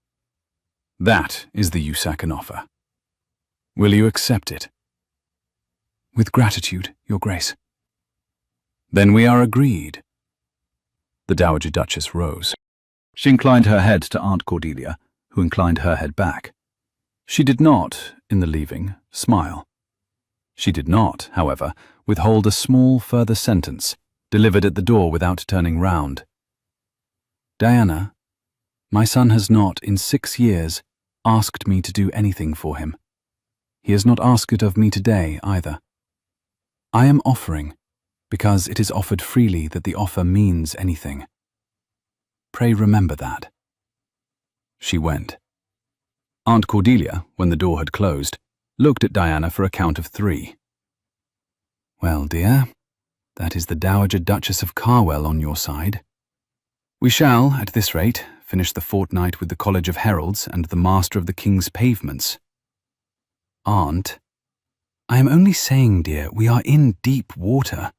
That is the use I can offer. Will you accept it?" "With gratitude, Your Grace." "Then we are agreed." The Dowager Duchess rose. She inclined her head to Aunt Cordelia, who inclined her head back. She did not, in the leaving, smile. She did not, however, withhold a small further sentence, delivered at the door without turning round. "Diana, my son has not, in 6 years, asked me to do anything for him. He has not asked it of me today, either. I am offering, because it is offered freely that the offer means anything. Pray remember that." She went. Aunt Cordelia, when the door had closed, looked at Diana for a count of 3. "Well, dear, that is the Dowager Duchess of Carwell on your side. We shall, at this rate, finish the fortnight with the College of Heralds and the Master of the King's Pavements." "Aunt, I am only saying, dear, we are in deep water."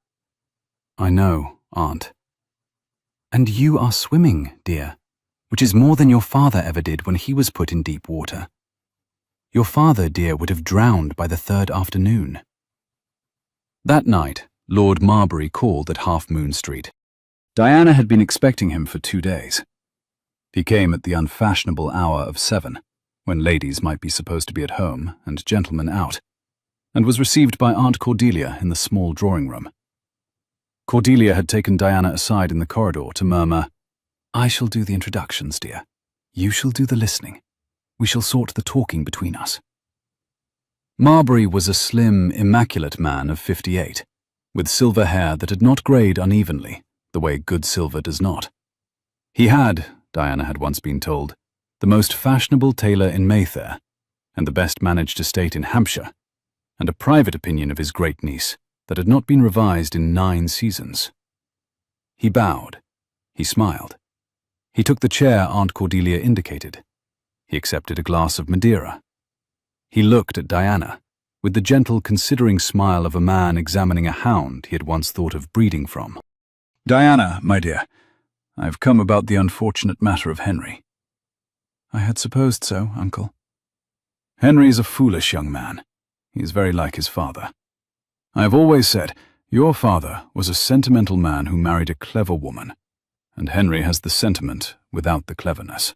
"I know, Aunt." "And you are swimming, dear, which is more than your father ever did when he was put in deep water. Your father, dear, would have drowned by the 3rd afternoon." That night, Lord Marbury called at Half Moon Street. Diana had been expecting him for 2 days. He came at the unfashionable hour of 7, when ladies might be supposed to be at home and gentlemen out, and was received by Aunt Cordelia in the small drawing-room. Cordelia had taken Diana aside in the corridor to murmur, "I shall do the introductions, dear. You shall do the listening. We shall sort the talking between us." Marbury was a slim, immaculate man of 58, with silver hair that had not greyed unevenly, the way good silver does not. He had, Diana had once been told, the most fashionable tailor in Mayfair, and the best managed estate in Hampshire, and a private opinion of his great niece that had not been revised in 9 seasons. He bowed. He smiled. He took the chair Aunt Cordelia indicated. He accepted a glass of Madeira. He looked at Diana, with the gentle, considering smile of a man examining a hound he had once thought of breeding from. "Diana, my dear, I have come about the unfortunate matter of Henry." "I had supposed so, uncle." "Henry is a foolish young man. He is very like his father. I have always said, your father was a sentimental man who married a clever woman, and Henry has the sentiment without the cleverness."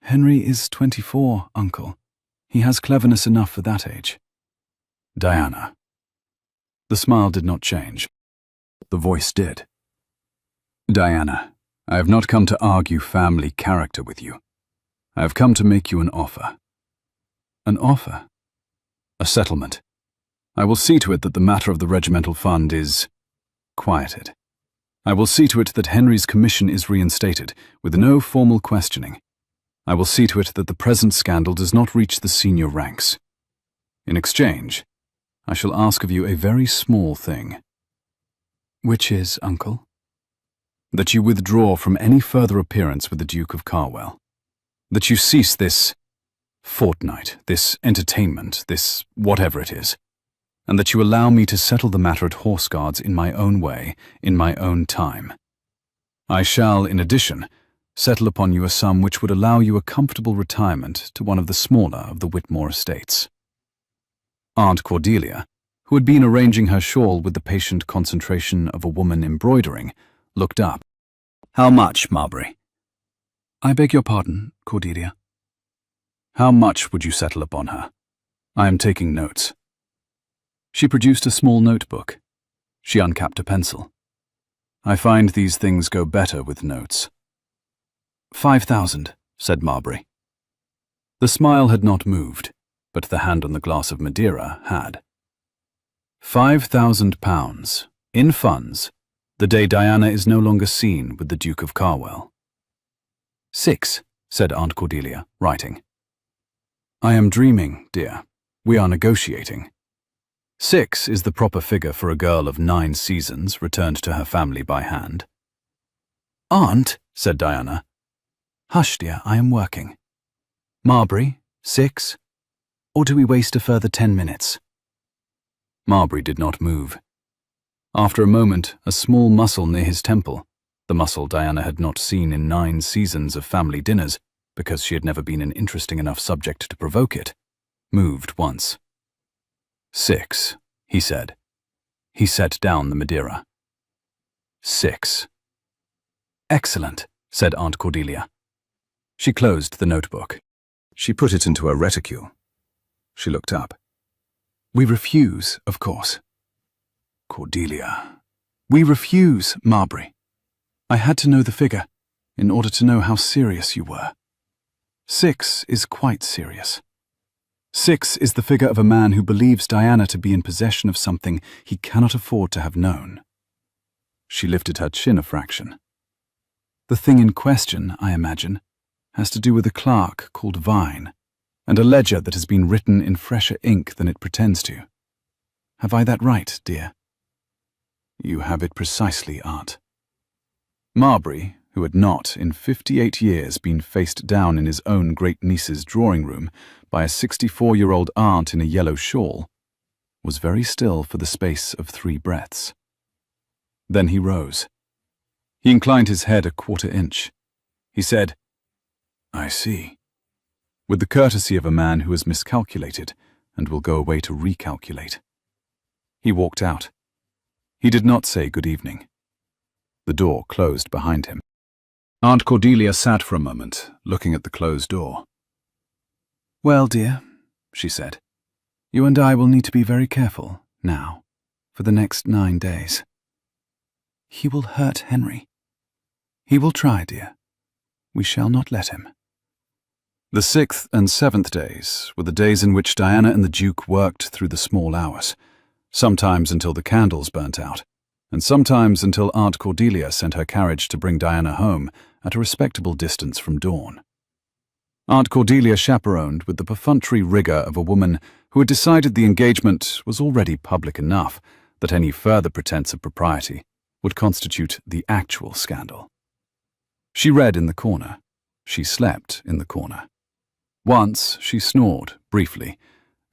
"Henry is 24, uncle. He has cleverness enough for that age." "Diana." The smile did not change. The voice did. "Diana, I have not come to argue family character with you. I have come to make you an offer." "An offer?" "A settlement. I will see to it that the matter of the regimental fund is quieted. I will see to it that Henry's commission is reinstated, with no formal questioning. I will see to it that the present scandal does not reach the senior ranks. In exchange, I shall ask of you a very small thing." "Which is, uncle?" "That you withdraw from any further appearance with the Duke of Carwell. That you cease this fortnight, this entertainment, this whatever it is, and that you allow me to settle the matter at Horse Guards in my own way, in my own time. I shall, in addition, settle upon you a sum which would allow you a comfortable retirement to one of the smaller of the Whitmore estates." Aunt Cordelia, who had been arranging her shawl with the patient concentration of a woman embroidering, looked up. "How much, Marbury?" "I beg your pardon, Cordelia." "How much would you settle upon her? I am taking notes." She produced a small notebook. She uncapped a pencil. "I find these things go better with notes." 5,000, said Marbury. The smile had not moved, but the hand on the glass of Madeira had. £5,000, in funds, the day Diana is no longer seen with the Duke of Carwell. 6, said Aunt Cordelia, writing. I am dreaming, dear. We are negotiating. 6 is the proper figure for a girl of 9 seasons returned to her family by hand. Aunt, said Diana. Hush, dear, I am working. Marbury, 6? Or do we waste a further 10 minutes? Marbury did not move. After a moment, a small muscle near his temple, the muscle Diana had not seen in 9 seasons of family dinners because she had never been an interesting enough subject to provoke it, moved once. 6, he said. He set down the Madeira. 6. Excellent, said Aunt Cordelia. She closed the notebook. She put it into her reticule. She looked up. We refuse, of course. Cordelia. We refuse, Marbury. I had to know the figure in order to know how serious you were. 6 is quite serious. 6 is the figure of a man who believes Diana to be in possession of something he cannot afford to have known. She lifted her chin a fraction. The thing in question, I imagine, has to do with a clerk called Vine, and a ledger that has been written in fresher ink than it pretends to. Have I that right, dear? You have it precisely, Aunt. Marbury, who had not, in 58 years, been faced down in his own great-niece's drawing-room by a 64-year-old aunt in a yellow shawl, was very still for the space of 3 breaths. Then he rose. He inclined his head a quarter inch. He said, I see, with the courtesy of a man who has miscalculated and will go away to recalculate. He walked out. He did not say good evening. The door closed behind him. Aunt Cordelia sat for a moment, looking at the closed door. Well, dear, she said, you and I will need to be very careful, now, for the next 9 days. He will hurt Henry. He will try, dear. We shall not let him. The 6th and 7th days were the days in which Diana and the Duke worked through the small hours, sometimes until the candles burnt out, and sometimes until Aunt Cordelia sent her carriage to bring Diana home at a respectable distance from dawn. Aunt Cordelia chaperoned with the perfunctory rigour of a woman who had decided the engagement was already public enough that any further pretence of propriety would constitute the actual scandal. She read in the corner. She slept in the corner. Once she snored, briefly,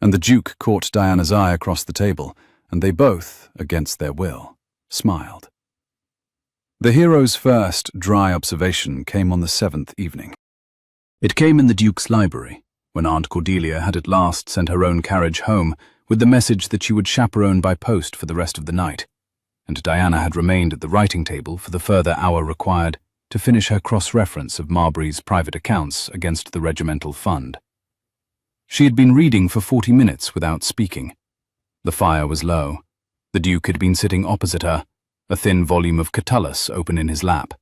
and the Duke caught Diana's eye across the table, and they both, against their will, smiled. The hero's first dry observation came on the 7th evening. It came in the Duke's library, when Aunt Cordelia had at last sent her own carriage home with the message that she would chaperone by post for the rest of the night, and Diana had remained at the writing table for the further hour required to finish her cross-reference of Marbury's private accounts against the regimental fund. She had been reading for 40 minutes without speaking. The fire was low. The Duke had been sitting opposite her, a thin volume of Candalous open in his lap.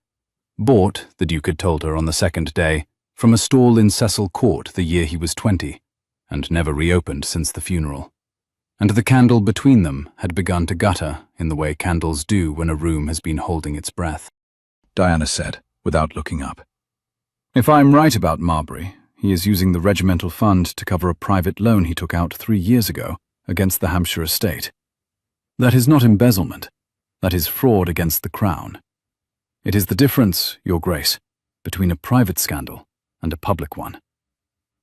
Bought, the Duke had told her on the 2nd day, from a stall in Cecil Court the year he was 20, and never reopened since the funeral. And the candle between them had begun to gutter in the way candles do when a room has been holding its breath. Diana said, without looking up. If I'm right about Marbury, he is using the regimental fund to cover a private loan he took out 3 years ago against the Hampshire estate. That is not embezzlement. That is fraud against the Crown. It is the difference, Your Grace, between a private scandal and a public one.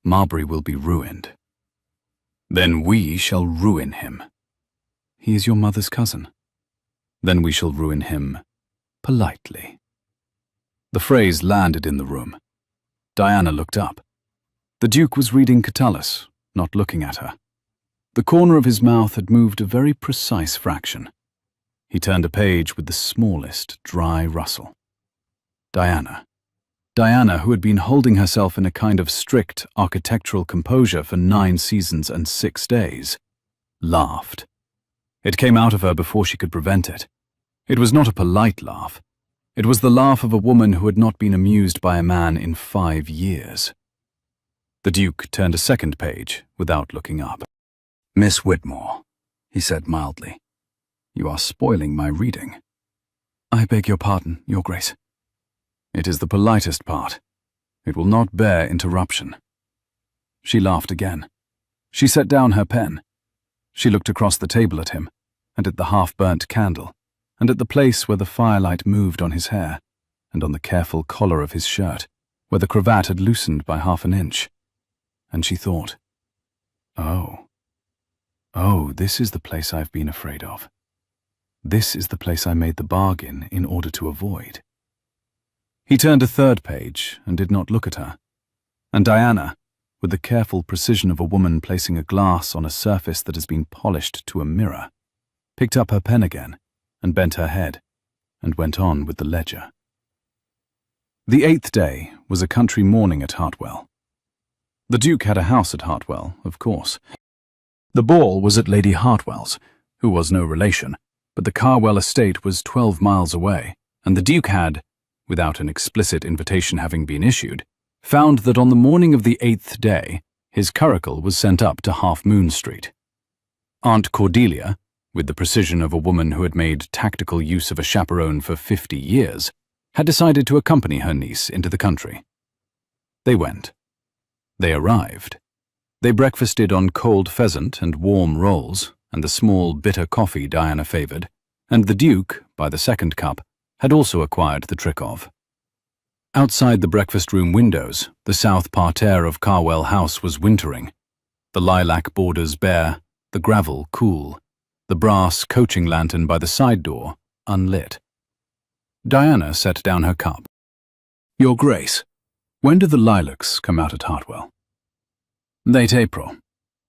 Marbury will be ruined. Then we shall ruin him. He is your mother's cousin. Then we shall ruin him politely. The phrase landed in the room. Diana looked up. The Duke was reading Candalous, not looking at her. The corner of his mouth had moved a very precise fraction. He turned a page with the smallest, dry rustle. Diana, who had been holding herself in a kind of strict architectural composure for 9 seasons and 6 days, laughed. It came out of her before she could prevent it. It was not a polite laugh. It was the laugh of a woman who had not been amused by a man in 5 years. The Duke turned a 2nd page without looking up. Miss Whitmore, he said mildly, you are spoiling my reading. I beg your pardon, Your Grace. It is the politest part. It will not bear interruption." She laughed again. She set down her pen. She looked across the table at him, and at the half-burnt candle, and at the place where the firelight moved on his hair, and on the careful collar of his shirt, where the cravat had loosened by half an inch. And she thought, Oh, this is the place I've been afraid of. This is the place I made the bargain in order to avoid. He turned a third page and did not look at her, and Diana, with the careful precision of a woman placing a glass on a surface that has been polished to a mirror, picked up her pen again and bent her head and went on with the ledger. The 8th day was a country morning at Hartwell. The Duke had a house at Hartwell, of course. The ball was at Lady Hartwell's, who was no relation, but the Carwell estate was 12 miles away, and the Duke had, without an explicit invitation having been issued, found that on the morning of the 8th day, his curricle was sent up to Half Moon Street. Aunt Cordelia, with the precision of a woman who had made tactical use of a chaperone for 50 years, had decided to accompany her niece into the country. They went. They arrived. They breakfasted on cold pheasant and warm rolls, and the small bitter coffee Diana favoured, and the Duke, by the second cup, had also acquired the trick of. Outside the breakfast-room windows, the south parterre of Carwell House was wintering, the lilac borders bare, the gravel cool, the brass coaching lantern by the side door unlit. Diana set down her cup. "Your Grace, when do the lilacs come out at Hartwell?" "Late April.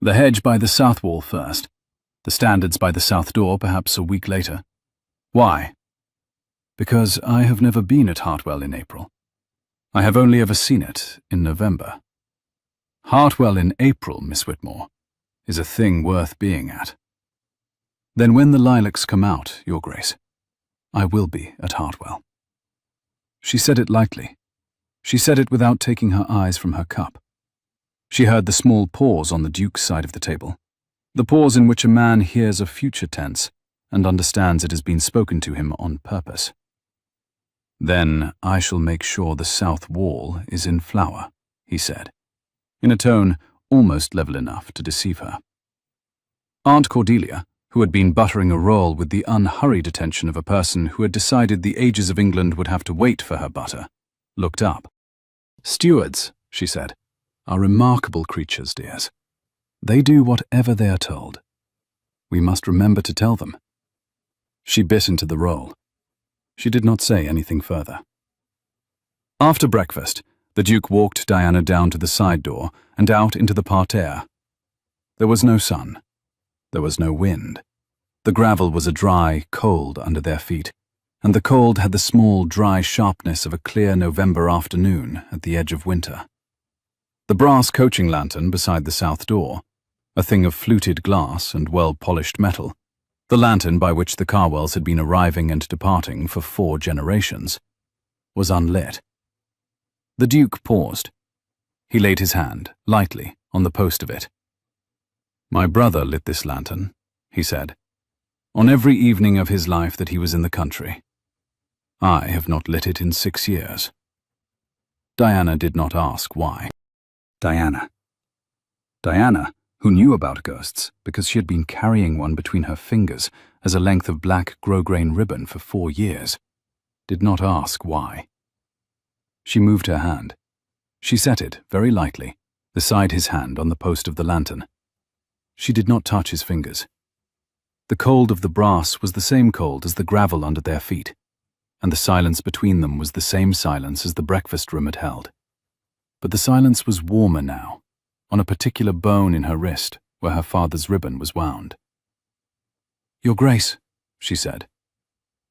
The hedge by the south wall first. The standards by the south door perhaps a week later." "Why?" "Because I have never been at Hartwell in April. I have only ever seen it in November. Hartwell in April, Miss Whitmore, is a thing worth being at." "Then when the lilacs come out, Your Grace, I will be at Hartwell." She said it lightly. She said it without taking her eyes from her cup. She heard the small pause on the Duke's side of the table, the pause in which a man hears a future tense and understands it has been spoken to him on purpose. "Then I shall make sure the south wall is in flower," he said, in a tone almost level enough to deceive her. Aunt Cordelia, who had been buttering a roll with the unhurried attention of a person who had decided the ages of England would have to wait for her butter, looked up. "Stewards," she said, "are remarkable creatures, dears. They do whatever they are told. We must remember to tell them." She bit into the roll. She did not say anything further. After breakfast, the Duke walked Diana down to the side door and out into the parterre. There was no sun. There was no wind. The gravel was a dry cold under their feet, and the cold had the small, dry sharpness of a clear November afternoon at the edge of winter. The brass coaching lantern beside the south door, a thing of fluted glass and well-polished metal, the lantern by which the Carwells had been arriving and departing for 4 generations, was unlit. The Duke paused. He laid his hand, lightly, on the post of it. "My brother lit this lantern," he said, "on every evening of his life that he was in the country. I have not lit it in 6 years." Diana did not ask why. Diana, who knew about ghosts because she had been carrying one between her fingers as a length of black grosgrain ribbon for 4 years, did not ask why. She moved her hand. She set it, very lightly, beside his hand on the post of the lantern. She did not touch his fingers. The cold of the brass was the same cold as the gravel under their feet, and the silence between them was the same silence as the breakfast room had held. But the silence was warmer now, on a particular bone in her wrist where her father's ribbon was wound. "Your Grace," she said,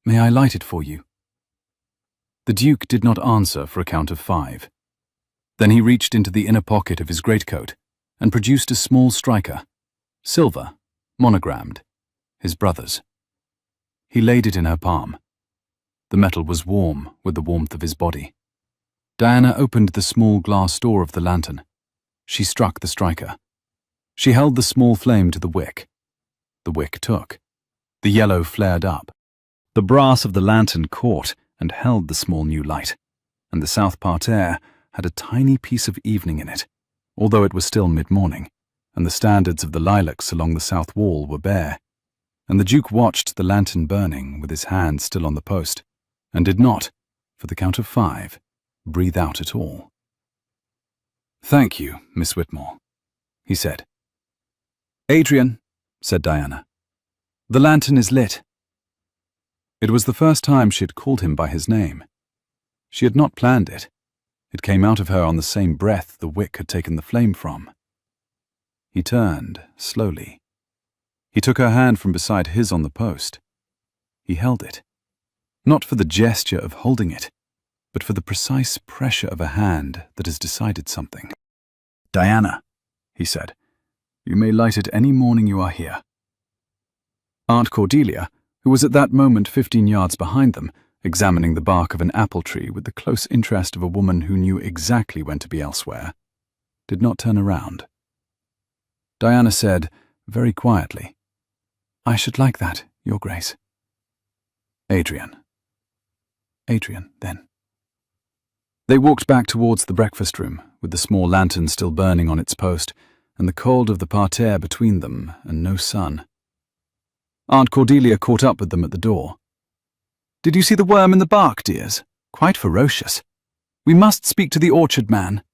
"may I light it for you?" The Duke did not answer for a count of 5. Then he reached into the inner pocket of his greatcoat and produced a small striker, silver, monogrammed, his brother's. He laid it in her palm. The metal was warm with the warmth of his body. Diana opened the small glass door of the lantern. She struck the striker. She held the small flame to the wick. The wick took. The yellow flared up. The brass of the lantern caught and held the small new light, and the south parterre, had a tiny piece of evening in it, although it was still mid-morning, and the standards of the lilacs along the south wall were bare, and the Duke watched the lantern burning with his hand still on the post, and did not, for the count of 5, breathe out at all. "Thank you, Miss Whitmore," he said. "Adrian," said Diana, "the lantern is lit." It was the first time she had called him by his name. She had not planned it. It came out of her on the same breath the wick had taken the flame from. He turned, slowly. He took her hand from beside his on the post. He held it, not for the gesture of holding it, but for the precise pressure of a hand that has decided something. "Diana," he said, "you may light it any morning you are here." Aunt Cordelia, who was at that moment 15 yards behind them, examining the bark of an apple tree with the close interest of a woman who knew exactly when to be elsewhere, did not turn around. Diana said, very quietly, "I should like that, Your Grace." "Adrian." "Adrian, then." They walked back towards the breakfast room, with the small lantern still burning on its post, and the cold of the parterre between them, and no sun. Aunt Cordelia caught up with them at the door. "Did you see the worm in the bark, dears? Quite ferocious. We must speak to the orchard man."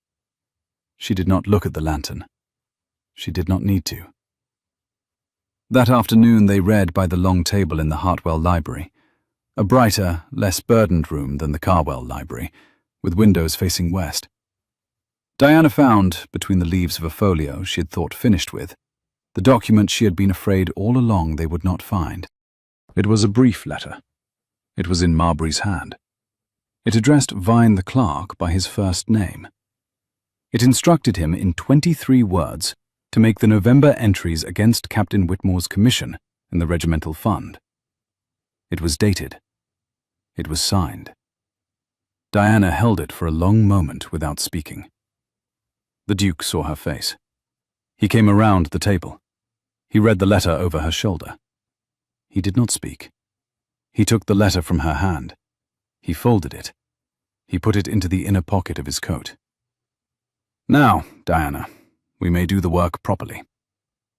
She did not look at the lantern. She did not need to. That afternoon they read by the long table in the Hartwell Library, a brighter, less burdened room than the Carwell Library, with windows facing west. Diana found, between the leaves of a folio she had thought finished with, the document she had been afraid all along they would not find. It was a brief letter. It was in Marbury's hand. It addressed Vine the clerk by his first name. It instructed him in 23 words to make the November entries against Captain Whitmore's commission in the regimental fund. It was dated. It was signed. Diana held it for a long moment without speaking. The Duke saw her face. He came around the table. He read the letter over her shoulder. He did not speak. He took the letter from her hand. He folded it. He put it into the inner pocket of his coat. "Now, Diana, we may do the work properly.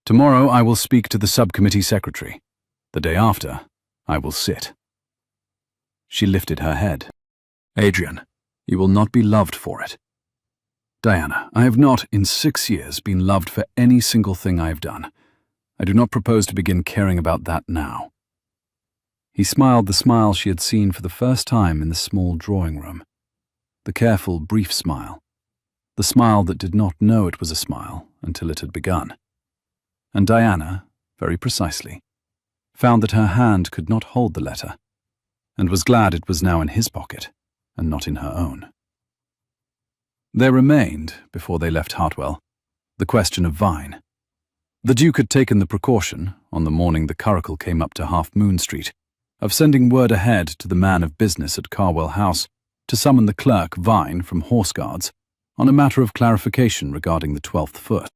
Tomorrow I will speak to the subcommittee secretary. The day after, I will sit." She lifted her head. "Adrian, you will not be loved for it." "Diana, I have not, in 6 years, been loved for any single thing I have done. I do not propose to begin caring about that now." He smiled the smile she had seen for the first time in the small drawing room. The careful, brief smile. The smile that did not know it was a smile until it had begun. And Diana, very precisely, found that her hand could not hold the letter, and was glad it was now in his pocket and not in her own. There remained, before they left Hartwell, the question of Vine. The Duke had taken the precaution, on the morning the curricle came up to Half Moon Street, of sending word ahead to the man of business at Carwell House to summon the clerk Vine from Horse Guards on a matter of clarification regarding the 12th foot.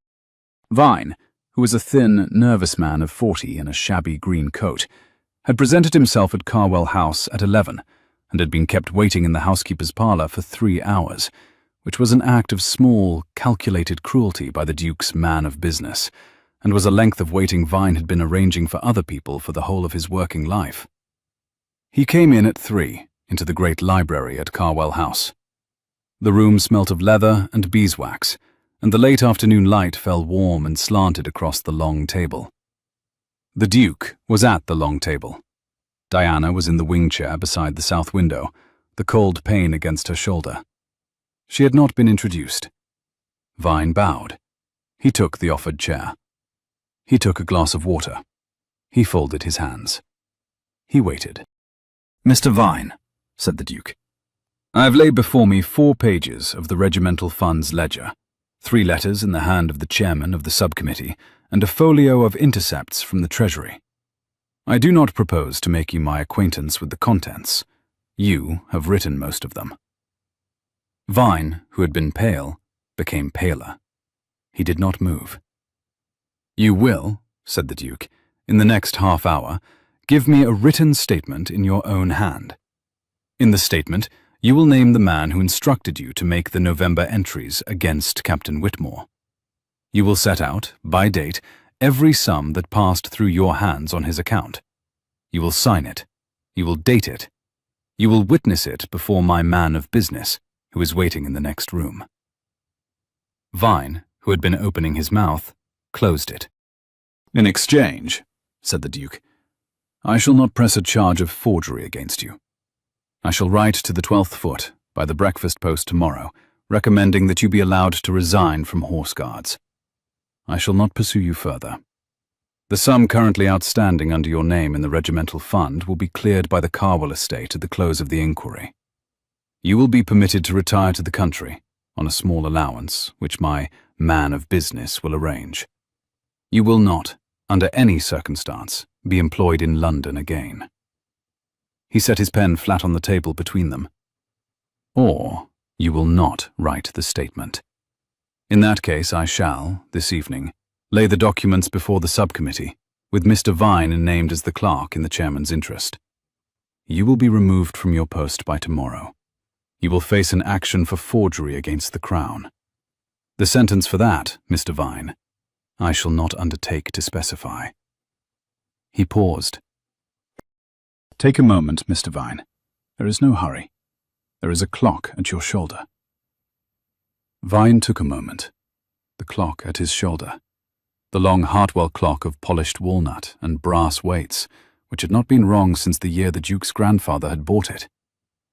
Vine, who was a thin, nervous man of 40 in a shabby green coat, had presented himself at Carwell House at 11 and had been kept waiting in the housekeeper's parlour for 3 hours, which was an act of small, calculated cruelty by the Duke's man of business, and was a length of waiting Vine had been arranging for other people for the whole of his working life. He came in at 3 into the great library at Carwell House. The room smelt of leather and beeswax, and the late afternoon light fell warm and slanted across the long table. The Duke was at the long table. Diana was in the wing chair beside the south window, the cold pane against her shoulder. She had not been introduced. Vine bowed. He took the offered chair. He took a glass of water. He folded his hands. He waited. "Mr. Vine," said the Duke, "I have laid before me 4 pages of the regimental funds ledger, 3 letters in the hand of the chairman of the subcommittee, and a folio of intercepts from the Treasury. I do not propose to make you my acquaintance with the contents. You have written most of them." Vine, who had been pale, became paler. He did not move. "You will," said the Duke, "in the next half hour, give me a written statement in your own hand. In the statement, You will name the man who instructed you to make the November entries against Captain Whitmore. You will set out, by date, every sum that passed through your hands on his account. You will sign it. You will date it. You will witness it before my man of business, who is waiting in the next room." Vine, who had been opening his mouth, closed it. "In exchange," said the Duke, "I shall not press a charge of forgery against you. I shall write to the 12th Foot by the breakfast post tomorrow, recommending that you be allowed to resign from Horse Guards. I shall not pursue you further. The sum currently outstanding under your name in the regimental fund will be cleared by the Carwell estate at the close of the inquiry. You will be permitted to retire to the country on a small allowance, which my man of business will arrange. You will not, under any circumstance, be employed in London again." He set his pen flat on the table between them. "Or you will not write the statement. In that case, I shall, this evening, lay the documents before the subcommittee, with Mr. Vine named as the clerk in the chairman's interest. You will be removed from your post by tomorrow. You will face an action for forgery against the Crown. The sentence for that, Mr. Vine, I shall not undertake to specify." He paused. "Take a moment, Mr. Vine. There is no hurry. There is a clock at your shoulder." Vine took a moment. The clock at his shoulder. The long Hartwell clock of polished walnut and brass weights, which had not been wrong since the year the Duke's grandfather had bought it,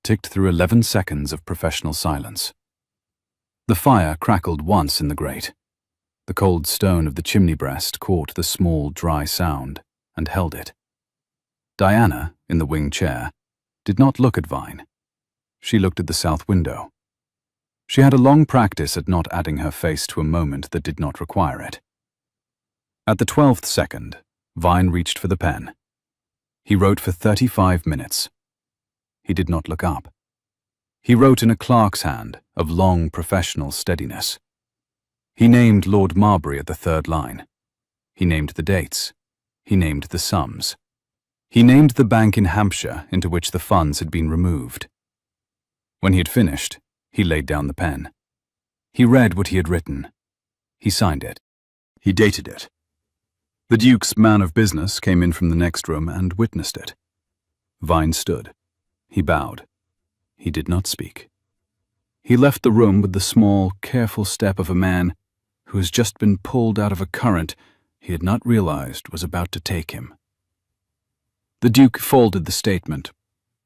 ticked through 11 seconds of professional silence. The fire crackled once in the grate. The cold stone of the chimney breast caught the small, dry sound and held it. Diana, in the wing chair, did not look at Vine. She looked at the south window. She had a long practice at not adding her face to a moment that did not require it. At the 12th second, Vine reached for the pen. He wrote for 35 minutes. He did not look up. He wrote in a clerk's hand of long professional steadiness. He named Lord Marbury at the third line. He named the dates. He named the sums. He named the bank in Hampshire into which the funds had been removed. When he had finished, he laid down the pen. He read what he had written. He signed it. He dated it. The Duke's man of business came in from the next room and witnessed it. Vine stood. He bowed. He did not speak. He left the room with the small, careful step of a man who has just been pulled out of a current he had not realized was about to take him. The Duke folded the statement.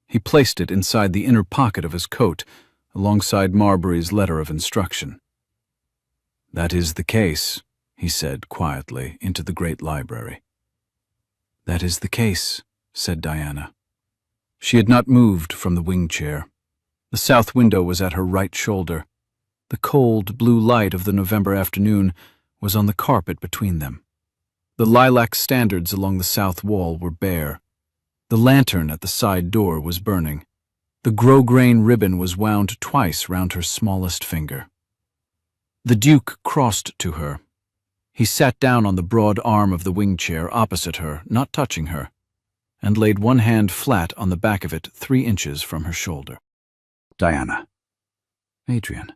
He placed it inside the inner pocket of his coat, alongside Marbury's letter of instruction. "That is the case," he said quietly into the great library. "That is the case," said Diana. She had not moved from the wing chair. The south window was at her right shoulder. The cold blue light of the November afternoon was on the carpet between them. The lilac standards along the south wall were bare. The lantern at the side door was burning. The grosgrain ribbon was wound twice round her smallest finger. The Duke crossed to her. He sat down on the broad arm of the wing chair opposite her, not touching her, and laid one hand flat on the back of it 3 inches from her shoulder. "Diana." "Adrian."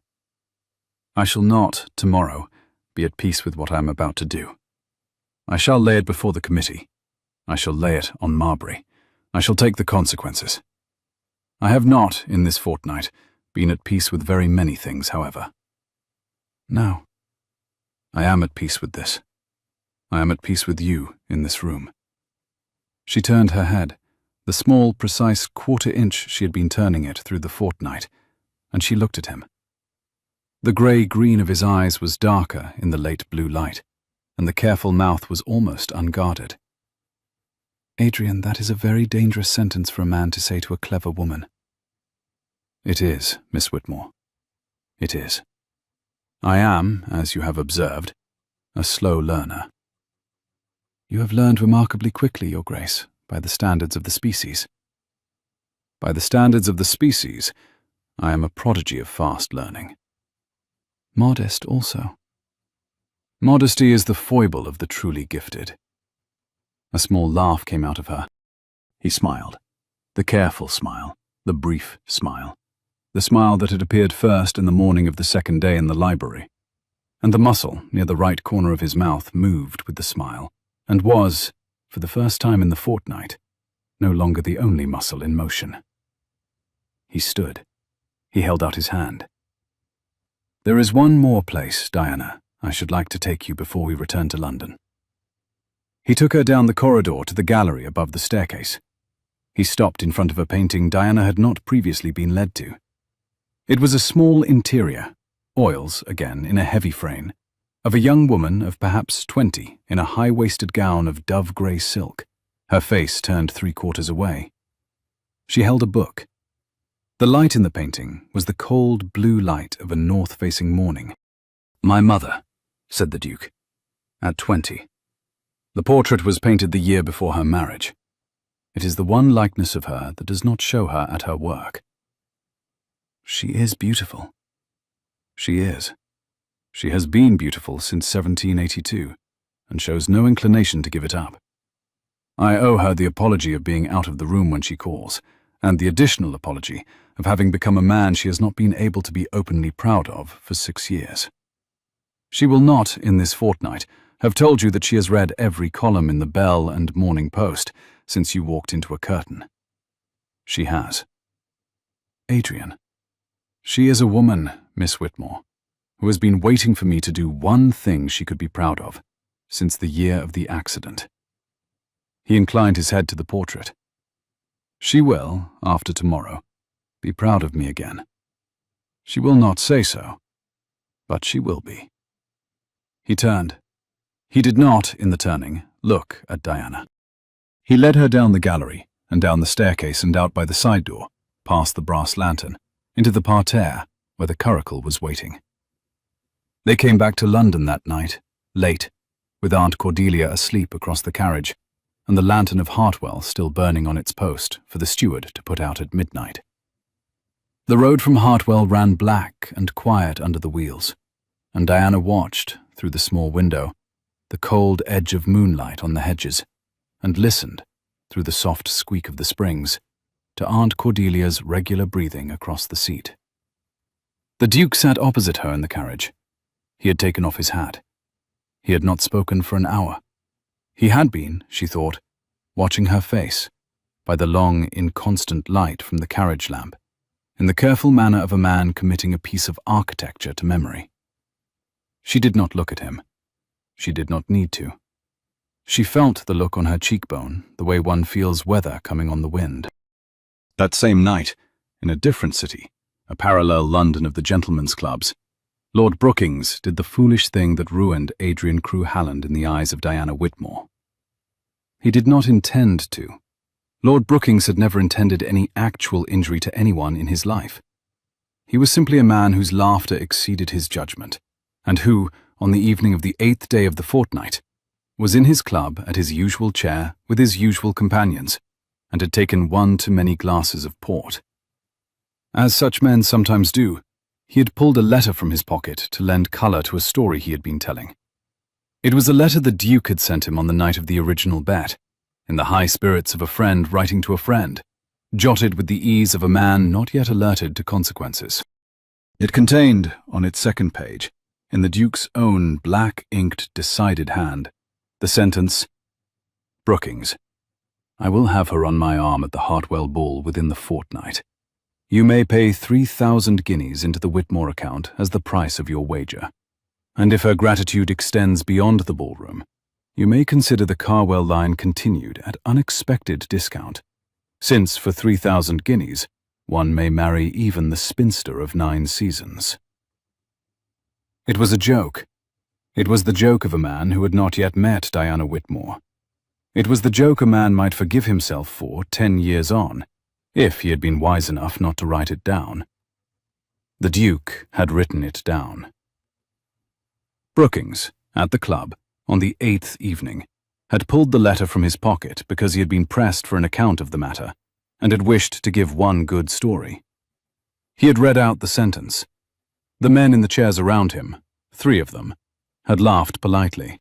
"I shall not, tomorrow, be at peace with what I am about to do. I shall lay it before the committee. I shall lay it on Marbury. I shall take the consequences. I have not, in this fortnight, been at peace with very many things, however. No. I am at peace with this. I am at peace with you in this room." She turned her head, the small, precise quarter-inch she had been turning it through the fortnight, and she looked at him. The grey-green of his eyes was darker in the late blue light, and the careful mouth was almost unguarded. "Adrian, that is a very dangerous sentence for a man to say to a clever woman." "It is, Miss Whitmore. It is. I am, as you have observed, a slow learner." "You have learned remarkably quickly, Your Grace, by the standards of the species." "By the standards of the species, I am a prodigy of fast learning." "Modest also." "Modesty is the foible of the truly gifted." A small laugh came out of her. He smiled. The careful smile, the brief smile. the smile that had appeared first in the morning of the second day in the library. And the muscle near the right corner of his mouth moved with the smile, and was, for the first time in the fortnight, no longer the only muscle in motion. He stood. He held out his hand. "There is one more place, Diana, I should like to take you before we return to London." He took her down the corridor to the gallery above the staircase. He stopped in front of a painting Diana had not previously been led to. It was a small interior, oils again in a heavy frame, of a young woman of perhaps 20 in a high-waisted gown of dove-grey silk, her face turned 3/4 away. She held a book. The light in the painting was the cold blue light of a north-facing morning. "My mother," said the Duke, "at 20. The portrait was painted the year before her marriage. It is the one likeness of her that does not show her at her work." "She is beautiful." "She is. She has been beautiful since 1782, and shows no inclination to give it up. I owe her the apology of being out of the room when she calls, and the additional apology of having become a man she has not been able to be openly proud of for 6 years. She will not, in this fortnight, have told you that she has read every column in the Bell and Morning Post since you walked into a curtain. She has. Adrian, she is a woman, Miss Whitmore, who has been waiting for me to do one thing she could be proud of since the year of the accident." He inclined his head to the portrait. "She will, after tomorrow, be proud of me again. She will not say so, but she will be." He turned. He did not, in the turning, look at Diana. He led her down the gallery, and down the staircase and out by the side door, past the brass lantern, into the parterre where the curricle was waiting. They came back to London that night, late, with Aunt Cordelia asleep across the carriage, and the lantern of Hartwell still burning on its post for the steward to put out at midnight. The road from Hartwell ran black and quiet under the wheels, and Diana watched, through the small window, the cold edge of moonlight on the hedges, and listened, through the soft squeak of the springs, to Aunt Cordelia's regular breathing across the seat. The Duke sat opposite her in the carriage. He had taken off his hat. He had not spoken for an hour. He had been, she thought, watching her face, by the long, inconstant light from the carriage lamp, in the careful manner of a man committing a piece of architecture to memory. She did not look at him. She did not need to. She felt the look on her cheekbone, the way one feels weather coming on the wind. That same night, in a different city, a parallel London of the gentlemen's clubs, Lord Brookings did the foolish thing that ruined Adrian Crewe Halland in the eyes of Diana Whitmore. He did not intend to. Lord Brookings had never intended any actual injury to anyone in his life. He was simply a man whose laughter exceeded his judgment, and who, on the evening of the 8th day of the fortnight, was in his club at his usual chair with his usual companions, and had taken one too many glasses of port. As such men sometimes do, he had pulled a letter from his pocket to lend colour to a story he had been telling. It was a letter the Duke had sent him on the night of the original bet, in the high spirits of a friend writing to a friend, jotted with the ease of a man not yet alerted to consequences. It contained, on its second page, in the Duke's own black-inked, decided hand, the sentence, "Brookings, I will have her on my arm at the Hartwell ball within the fortnight. You may pay 3,000 guineas into the Whitmore account as the price of your wager. And if her gratitude extends beyond the ballroom, you may consider the Carwell line continued at unexpected discount, since for 3,000 guineas, one may marry even the spinster of 9 seasons." It was a joke. It was the joke of a man who had not yet met Diana Whitmore. It was the joke a man might forgive himself for 10 years on, if he had been wise enough not to write it down. The Duke had written it down. Brookings, at the club, on the 8th evening, had pulled the letter from his pocket because he had been pressed for an account of the matter, and had wished to give one good story. He had read out the sentence. The men in the chairs around him, 3 of them, had laughed politely.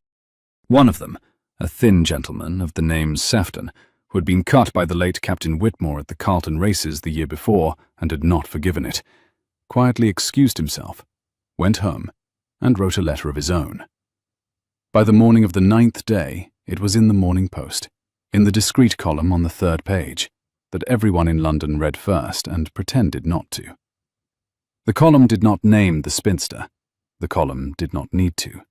One of them, a thin gentleman of the name Sefton, who had been cut by the late Captain Whitmore at the Carlton races the year before and had not forgiven it, quietly excused himself, went home, and wrote a letter of his own. By the morning of the 9th day, it was in the Morning Post, in the discreet column on the 3rd page, that everyone in London read first and pretended not to. The column did not name the spinster. The column did not need to.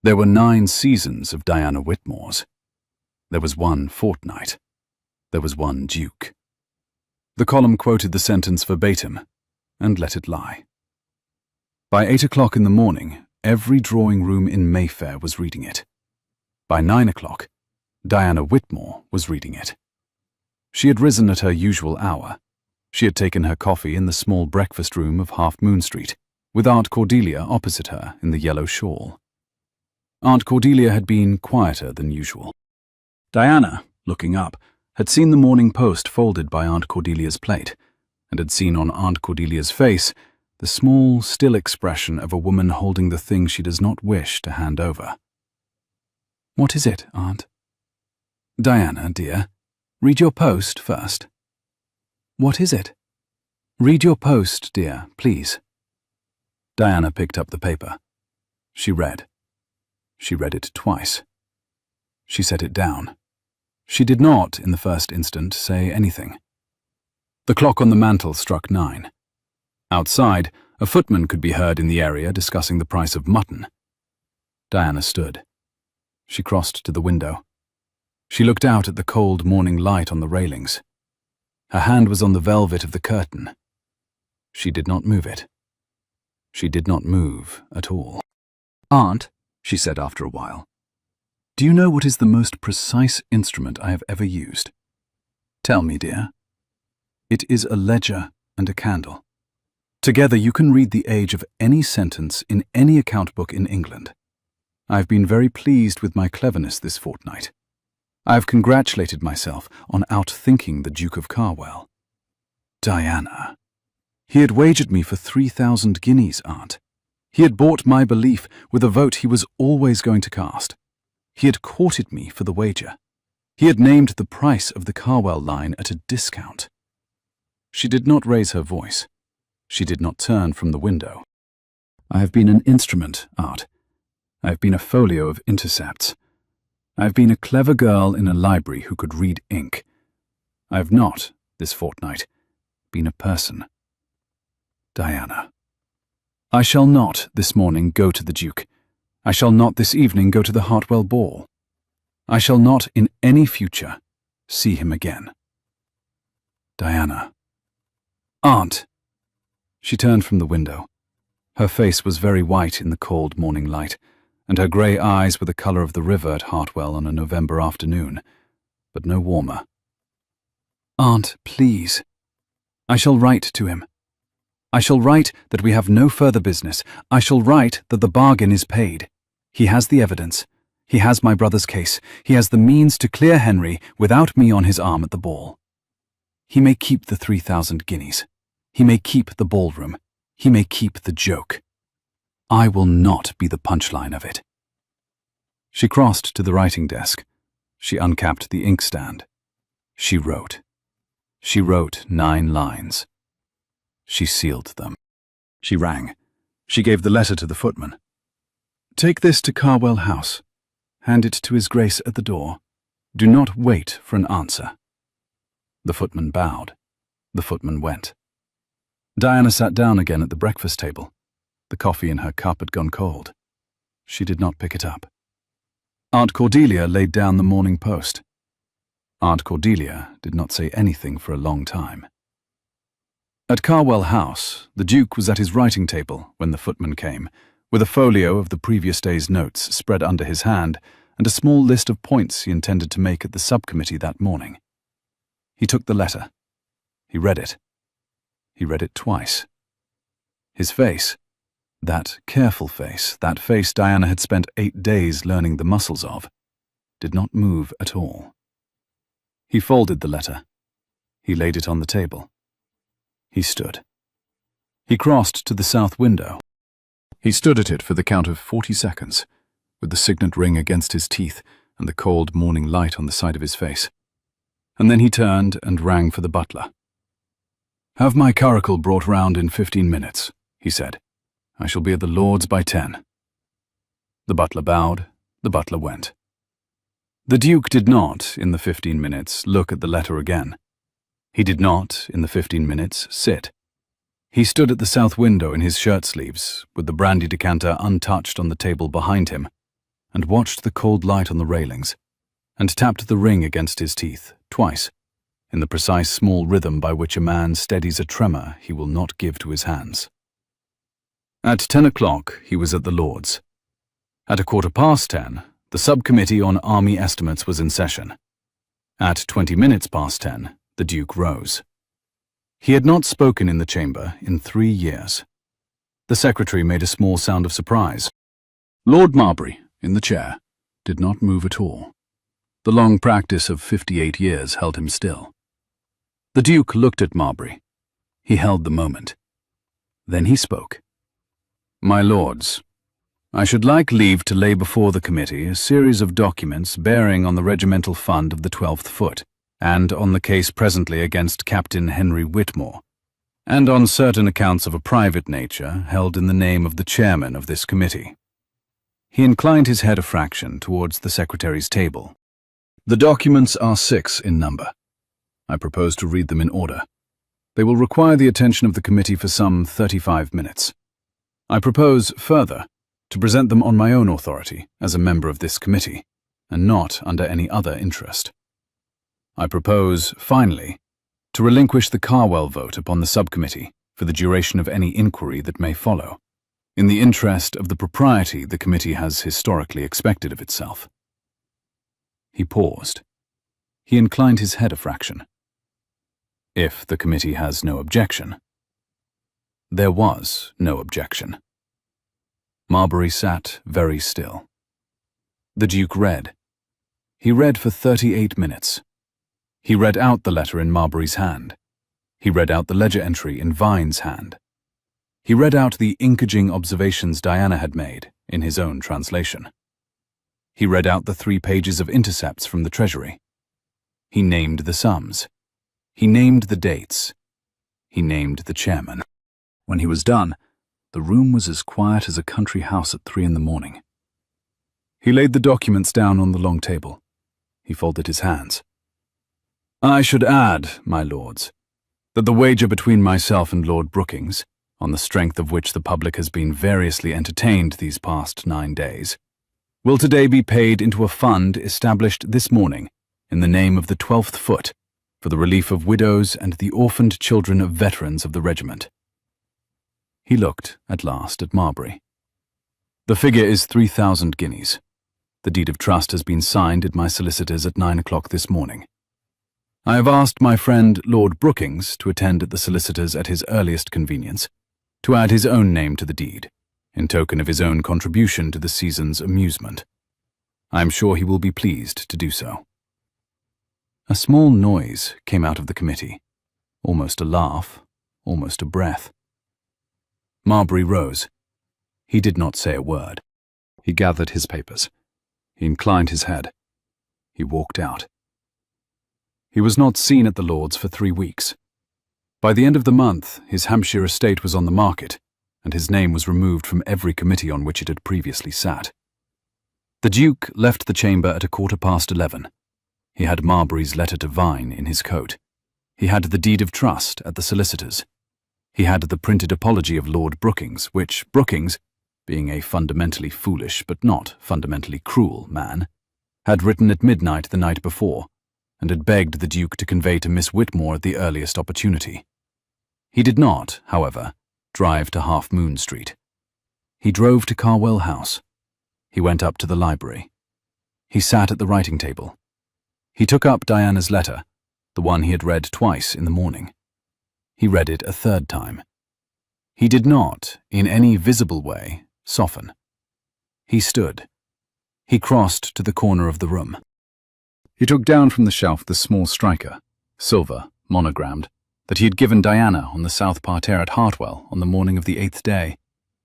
There were 9 seasons of Diana Whitmore's. There was 1 fortnight. There was 1 duke. The column quoted the sentence verbatim and let it lie. By 8 o'clock in the morning, every drawing room in Mayfair was reading it. By 9 o'clock, Diana Whitmore was reading it. She had risen at her usual hour. She had taken her coffee in the small breakfast room of Half Moon Street, with Aunt Cordelia opposite her in the yellow shawl. Aunt Cordelia had been quieter than usual. Diana, looking up, had seen the Morning Post folded by Aunt Cordelia's plate, and had seen on Aunt Cordelia's face the small, still expression of a woman holding the thing she does not wish to hand over. "What is it, Aunt?" "Diana, dear, read your Post first." "What is it?" "Read your Post, dear, please." Diana picked up the paper. She read. She read it twice. She set it down. She did not, in the first instant, say anything. The clock on the mantel struck 9. Outside, a footman could be heard in the area discussing the price of mutton. Diana stood. She crossed to the window. She looked out at the cold morning light on the railings. Her hand was on the velvet of the curtain. She did not move it. She did not move at all. "Aunt," she said after a while, "do you know what is the most precise instrument I have ever used?" "Tell me, dear." "It is a ledger and a candle. Together you can read the age of any sentence in any account book in England. I have been very pleased with my cleverness this fortnight. I have congratulated myself on outthinking the Duke of Carwell." Diana. He had wagered me for 3,000 guineas, Aunt. He had bought my belief with a vote he was always going to cast. He had courted me for the wager. He had named the price of the Carwell line at a discount. She did not raise her voice. She did not turn from the window. "I have been an instrument, Art. I have been a folio of intercepts. I have been a clever girl in a library who could read ink. I have not, this fortnight, been a person." Diana. "I shall not this morning go to the Duke. I shall not this evening go to the Hartwell ball. I shall not in any future see him again." Diana. "Aunt!" She turned from the window. Her face was very white in the cold morning light, and her grey eyes were the colour of the river at Hartwell on a November afternoon, but no warmer. "Aunt, please. I shall write to him. I shall write that we have no further business. I shall write that the bargain is paid. He has the evidence. He has my brother's case. He has the means to clear Henry without me on his arm at the ball. He may keep the 3,000 guineas. He may keep the ballroom. He may keep the joke. I will not be the punchline of it." She crossed to the writing desk. She uncapped the inkstand. She wrote. She wrote 9 lines. She sealed them. She rang. She gave the letter to the footman. "Take this to Carwell House. Hand it to His Grace at the door. Do not wait for an answer." The footman bowed. The footman went. Diana sat down again at the breakfast table. The coffee in her cup had gone cold. She did not pick it up. Aunt Cordelia laid down the Morning Post. Aunt Cordelia did not say anything for a long time. At Carwell House, the Duke was at his writing table when the footman came, with a folio of the previous day's notes spread under his hand and a small list of points he intended to make at the subcommittee that morning. He took the letter. He read it. He read it twice. His face, that careful face, that face Diana had spent 8 days learning the muscles of, did not move at all. He folded the letter. He laid it on the table. He stood. He crossed to the south window. He stood at it for the count of 40 seconds, with the signet ring against his teeth and the cold morning light on the side of his face. And then he turned and rang for the butler. "Have my curricle brought round in 15 minutes, he said. "I shall be at the Lord's by 10. The butler bowed, the butler went. The Duke did not, in the 15 minutes, look at the letter again. He did not, in the 15 minutes, sit. He stood at the south window in his shirt sleeves, with the brandy decanter untouched on the table behind him, and watched the cold light on the railings, and tapped the ring against his teeth, twice, in the precise small rhythm by which a man steadies a tremor he will not give to his hands. At 10 o'clock, he was at the Lord's. At 10:15, the subcommittee on army estimates was in session. At 20 minutes past 10, the Duke rose. He had not spoken in the chamber in 3 years. The secretary made a small sound of surprise. Lord Marbury, in the chair, did not move at all. The long practice of 58 years held him still. The Duke looked at Marbury. He held the moment. Then he spoke. "My lords, I should like leave to lay before the committee a series of documents bearing on the regimental fund of the 12th Foot, and on the case presently against Captain Henry Whitmore, and on certain accounts of a private nature held in the name of the chairman of this committee." He inclined his head a fraction towards the secretary's table. "The documents are 6 in number. I propose to read them in order. They will require the attention of the committee for some 35 minutes. I propose, further, to present them on my own authority as a member of this committee, and not under any other interest. I propose, finally, to relinquish the Carwell vote upon the subcommittee for the duration of any inquiry that may follow, in the interest of the propriety the committee has historically expected of itself." He paused. He inclined his head a fraction. "If the committee has no objection." There was no objection. Marbury sat very still. The Duke read. He read for 38 minutes. He read out the letter in Marbury's hand. He read out the ledger entry in Vine's hand. He read out the inkaging observations Diana had made in his own translation. He read out the 3 pages of intercepts from the Treasury. He named the sums. He named the dates. He named the chairman. When he was done, the room was as quiet as a country house at 3 in the morning. He laid the documents down on the long table. He folded his hands. "I should add, my lords, that the wager between myself and Lord Brookings, on the strength of which the public has been variously entertained these past 9 days, will today be paid into a fund established this morning in the name of the 12th Foot for the relief of widows and the orphaned children of veterans of the regiment." He looked, at last, at Marbury. "The figure is 3,000 guineas. The deed of trust has been signed at my solicitor's at 9 o'clock this morning. I have asked my friend Lord Brookings to attend at the solicitor's at his earliest convenience, to add his own name to the deed, in token of his own contribution to the season's amusement. I am sure he will be pleased to do so." A small noise came out of the committee, almost a laugh, almost a breath. Marbury rose. He did not say a word. He gathered his papers. He inclined his head. He walked out. He was not seen at the Lord's for 3 weeks. By the end of the month, his Hampshire estate was on the market, and his name was removed from every committee on which it had previously sat. The Duke left the chamber at 11:15. He had Marbury's letter to Vine in his coat. He had the deed of trust at the solicitor's. He had the printed apology of Lord Brookings, which Brookings, being a fundamentally foolish but not fundamentally cruel man, had written at midnight the night before, and had begged the Duke to convey to Miss Whitmore at the earliest opportunity. He did not, however, drive to Half Moon Street. He drove to Carwell House. He went up to the library. He sat at the writing table. He took up Diana's letter, the one he had read twice in the morning. He read it a 3rd time. He did not, in any visible way, soften. He stood. He crossed to the corner of the room. He took down from the shelf the small striker, silver, monogrammed, that he had given Diana on the south parterre at Hartwell on the morning of the 8th day,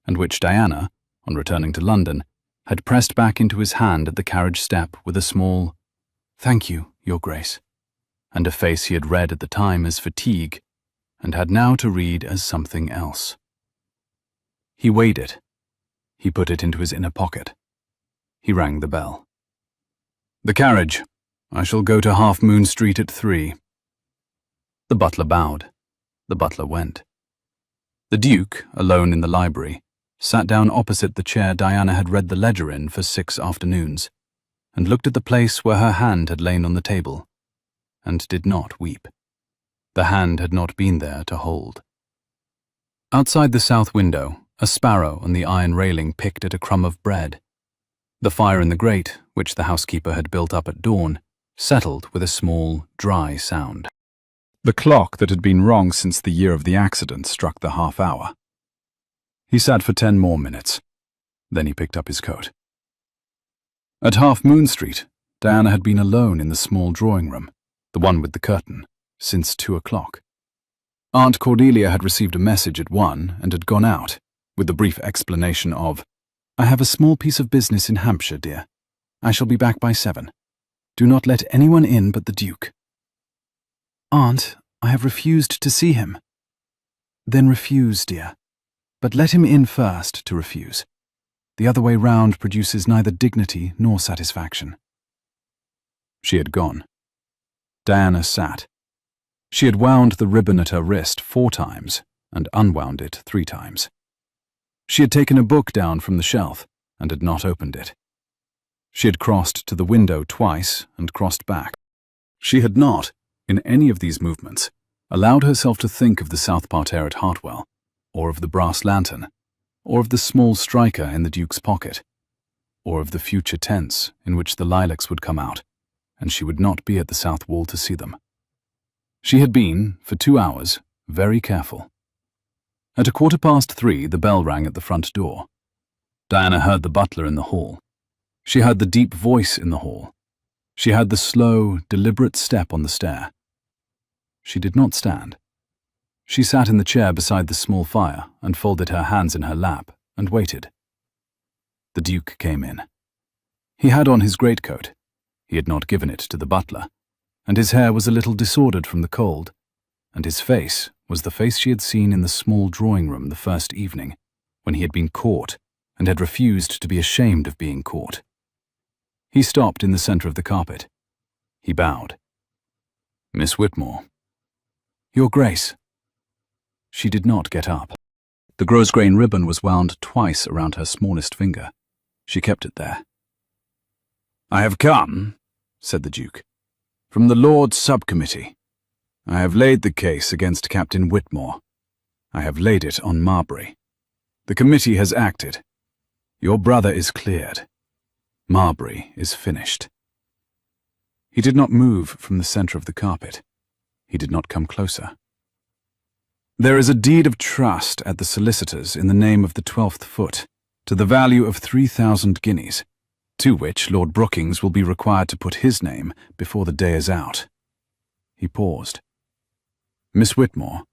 and which Diana, on returning to London, had pressed back into his hand at the carriage step with a small "Thank you, Your Grace," and a face he had read at the time as fatigue, and had now to read as something else. He weighed it. He put it into his inner pocket. He rang the bell. "The carriage. I shall go to Half Moon Street at 3. The butler bowed. The butler went. The Duke, alone in the library, sat down opposite the chair Diana had read the ledger in for 6 afternoons, and looked at the place where her hand had lain on the table, and did not weep. The hand had not been there to hold. Outside the south window, a sparrow on the iron railing picked at a crumb of bread. The fire in the grate, which the housekeeper had built up at dawn, settled with a small, dry sound. The clock that had been wrong since the year of the accident struck the half-hour. He sat for 10 more minutes. Then he picked up his coat. At Half Moon Street, Diana had been alone in the small drawing room, the one with the curtain, since 2 o'clock. Aunt Cordelia had received a message at 1 and had gone out, with the brief explanation of, "I have a small piece of business in Hampshire, dear. I shall be back by 7. Do not let anyone in but the Duke." "Aunt, I have refused to see him." "Then refuse, dear. But let him in first to refuse. The other way round produces neither dignity nor satisfaction." She had gone. Diana sat. She had wound the ribbon at her wrist 4 times and unwound it 3 times. She had taken a book down from the shelf and had not opened it. She had crossed to the window twice and crossed back. She had not, in any of these movements, allowed herself to think of the south parterre at Hartwell, or of the brass lantern, or of the small striker in the Duke's pocket, or of the future tents in which the lilacs would come out, and she would not be at the south wall to see them. She had been, for 2 hours, very careful. At 3:15, the bell rang at the front door. Diana heard the butler in the hall. She heard the deep voice in the hall. She heard the slow, deliberate step on the stair. She did not stand. She sat in the chair beside the small fire and folded her hands in her lap and waited. The Duke came in. He had on his greatcoat. He had not given it to the butler, and his hair was a little disordered from the cold, and his face was the face she had seen in the small drawing room the first evening, when he had been caught and had refused to be ashamed of being caught. He stopped in the center of the carpet. He bowed. "Miss Whitmore." "Your Grace." She did not get up. The grosgrain ribbon was wound twice around her smallest finger. She kept it there. "I have come," said the Duke, "from the Lords' Subcommittee. I have laid the case against Captain Whitmore. I have laid it on Marbury. The committee has acted. Your brother is cleared. Marbury is finished." He did not move from the center of the carpet. He did not come closer. "There is a deed of trust at the solicitor's in the name of the 12th foot, to the value of 3,000 guineas, to which Lord Brookings will be required to put his name before the day is out." He paused. "Miss Whitmore,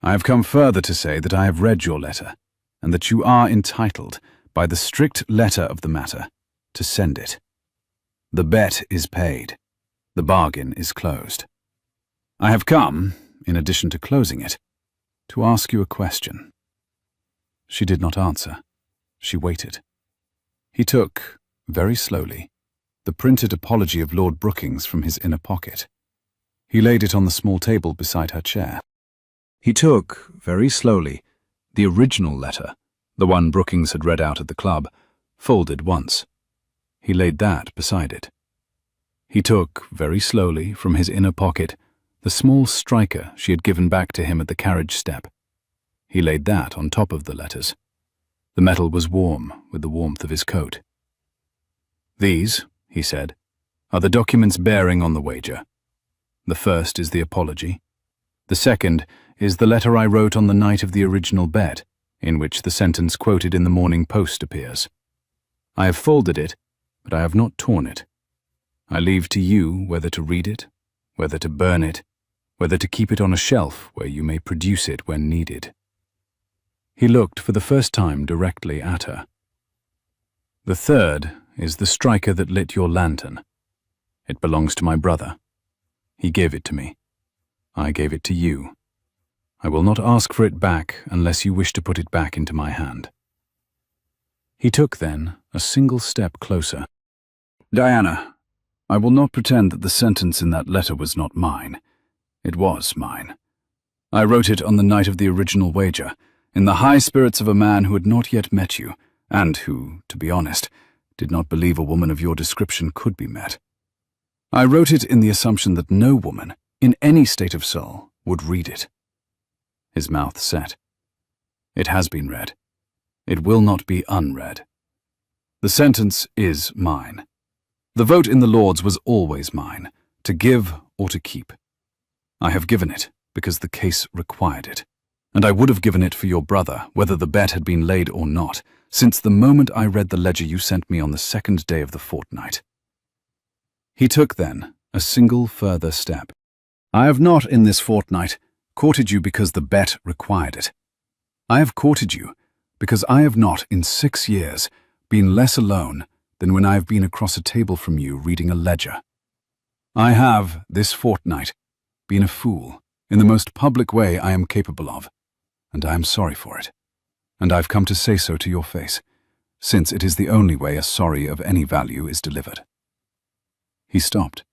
I have come further to say that I have read your letter, and that you are entitled, by the strict letter of the matter, to send it. The bet is paid. The bargain is closed. I have come, in addition to closing it, to ask you a question." She did not answer. She waited. He took, very slowly, the printed apology of Lord Brookings from his inner pocket. He laid it on the small table beside her chair. He took, very slowly, the original letter, the one Brookings had read out at the club, folded once. He laid that beside it. He took, very slowly, from his inner pocket, the small striker she had given back to him at the carriage step. He laid that on top of the letters. The metal was warm with the warmth of his coat. "These," he said, "are the documents bearing on the wager. The first is the apology. The second is the letter I wrote on the night of the original bet, in which the sentence quoted in the Morning Post appears. I have folded it, but I have not torn it. I leave to you whether to read it, whether to burn it, whether to keep it on a shelf where you may produce it when needed." He looked for the first time directly at her. "The third is the striker that lit your lantern. It belongs to my brother. He gave it to me. I gave it to you. I will not ask for it back unless you wish to put it back into my hand." He took, then, a single step closer. "Diana, I will not pretend that the sentence in that letter was not mine. It was mine. I wrote it on the night of the original wager, in the high spirits of a man who had not yet met you, and who, to be honest, did not believe a woman of your description could be met. I wrote it in the assumption that no woman, in any state of soul, would read it." His mouth set. "It has been read. It will not be unread. The sentence is mine. The vote in the Lords was always mine, to give or to keep. I have given it because the case required it, and I would have given it for your brother, whether the bet had been laid or not, since the moment I read the ledger you sent me on the 2nd day of the fortnight." He took, then, a single further step. "I have not, in this fortnight, courted you because the bet required it. I have courted you because I have not, in 6 years, been less alone than when I have been across a table from you reading a ledger. I have, this fortnight, been a fool, in the most public way I am capable of, and I am sorry for it. And I've come to say so to your face, since it is the only way a sorry of any value is delivered." He stopped.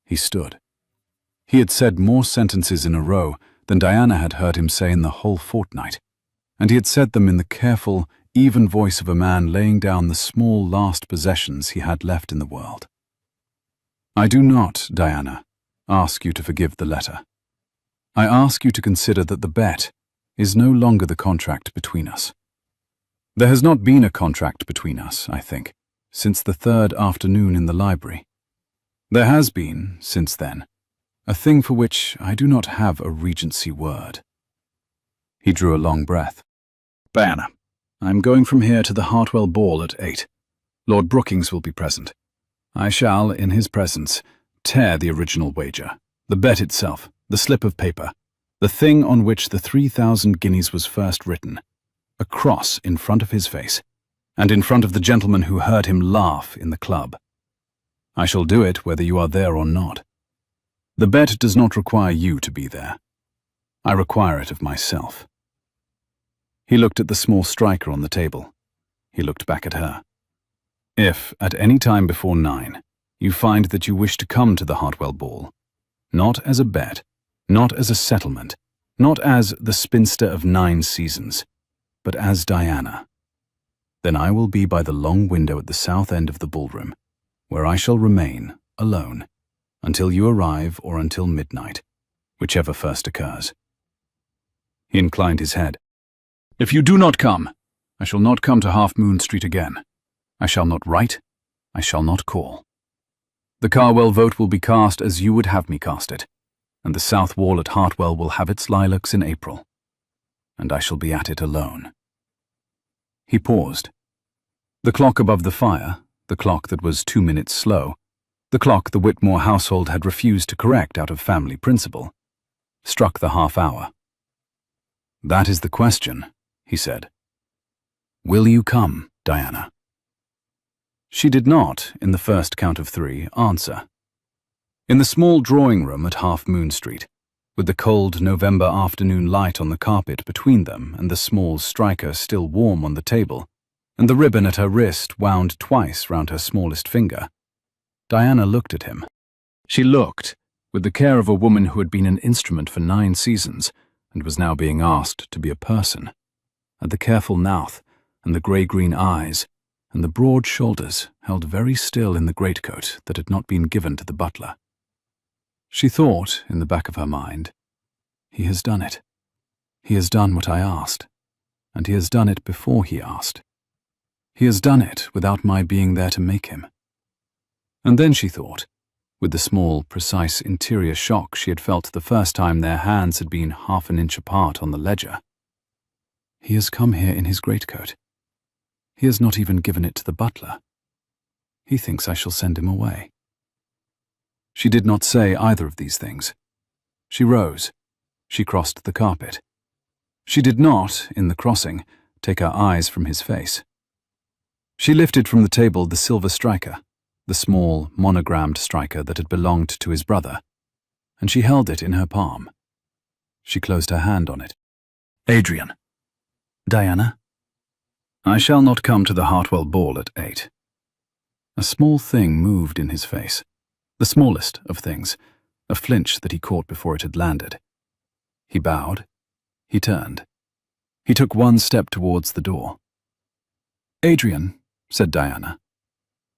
He stood. He had said more sentences in a row than Diana had heard him say in the whole fortnight, and he had said them in the careful, even voice of a man laying down the small last possessions he had left in the world. "I do not, Diana, ask you to forgive the letter. I ask you to consider that the bet is no longer the contract between us. There has not been a contract between us, I think, since the 3rd afternoon in the library. There has been, since then, a thing for which I do not have a regency word." He drew a long breath. "Diana, I am going from here to the Hartwell ball at 8. Lord Brookings will be present. I shall, in his presence, tear the original wager, the bet itself, the slip of paper, the thing on which the 3,000 guineas was first written, a cross in front of his face, and in front of the gentleman who heard him laugh in the club. I shall do it whether you are there or not. The bet does not require you to be there. I require it of myself." He looked at the small striker on the table. He looked back at her. "If, at any time before 9, you find that you wish to come to the Hartwell ball, not as a bet, not as a settlement, not as the spinster of 9 seasons, but as Diana, then I will be by the long window at the south end of the ballroom, where I shall remain, alone, until you arrive or until midnight, whichever first occurs." He inclined his head. "If you do not come, I shall not come to Half Moon Street again. I shall not write. I shall not call. The Carwell vote will be cast as you would have me cast it, and the south wall at Hartwell will have its lilacs in April, and I shall be at it alone." He paused. The clock above the fire, the clock that was 2 minutes slow, the clock the Whitmore household had refused to correct out of family principle, struck the half-hour. "That is the question," he said. "Will you come, Diana?" She did not, in the first count of 3, answer. In the small drawing-room at Half Moon Street, with the cold November afternoon light on the carpet between them and the small striker still warm on the table, and the ribbon at her wrist wound twice round her smallest finger, Diana looked at him. She looked, with the care of a woman who had been an instrument for 9 seasons and was now being asked to be a person, at the careful mouth and the grey-green eyes and the broad shoulders held very still in the greatcoat that had not been given to the butler. She thought, in the back of her mind, "He has done it. He has done what I asked, and he has done it before he asked. He has done it without my being there to make him." And then she thought, with the small, precise interior shock she had felt the first time their hands had been half an inch apart on the ledger, "He has come here in his greatcoat. He has not even given it to the butler. He thinks I shall send him away." She did not say either of these things. She rose. She crossed the carpet. She did not, in the crossing, take her eyes from his face. She lifted from the table the silver striker, the small, monogrammed striker that had belonged to his brother, and she held it in her palm. She closed her hand on it. Adrian. Diana. I shall not come to the Hartwell ball at 8. A small thing moved in his face. The smallest of things, a flinch that he caught before it had landed. He bowed. He turned. He took one step towards the door. Adrian, said Diana,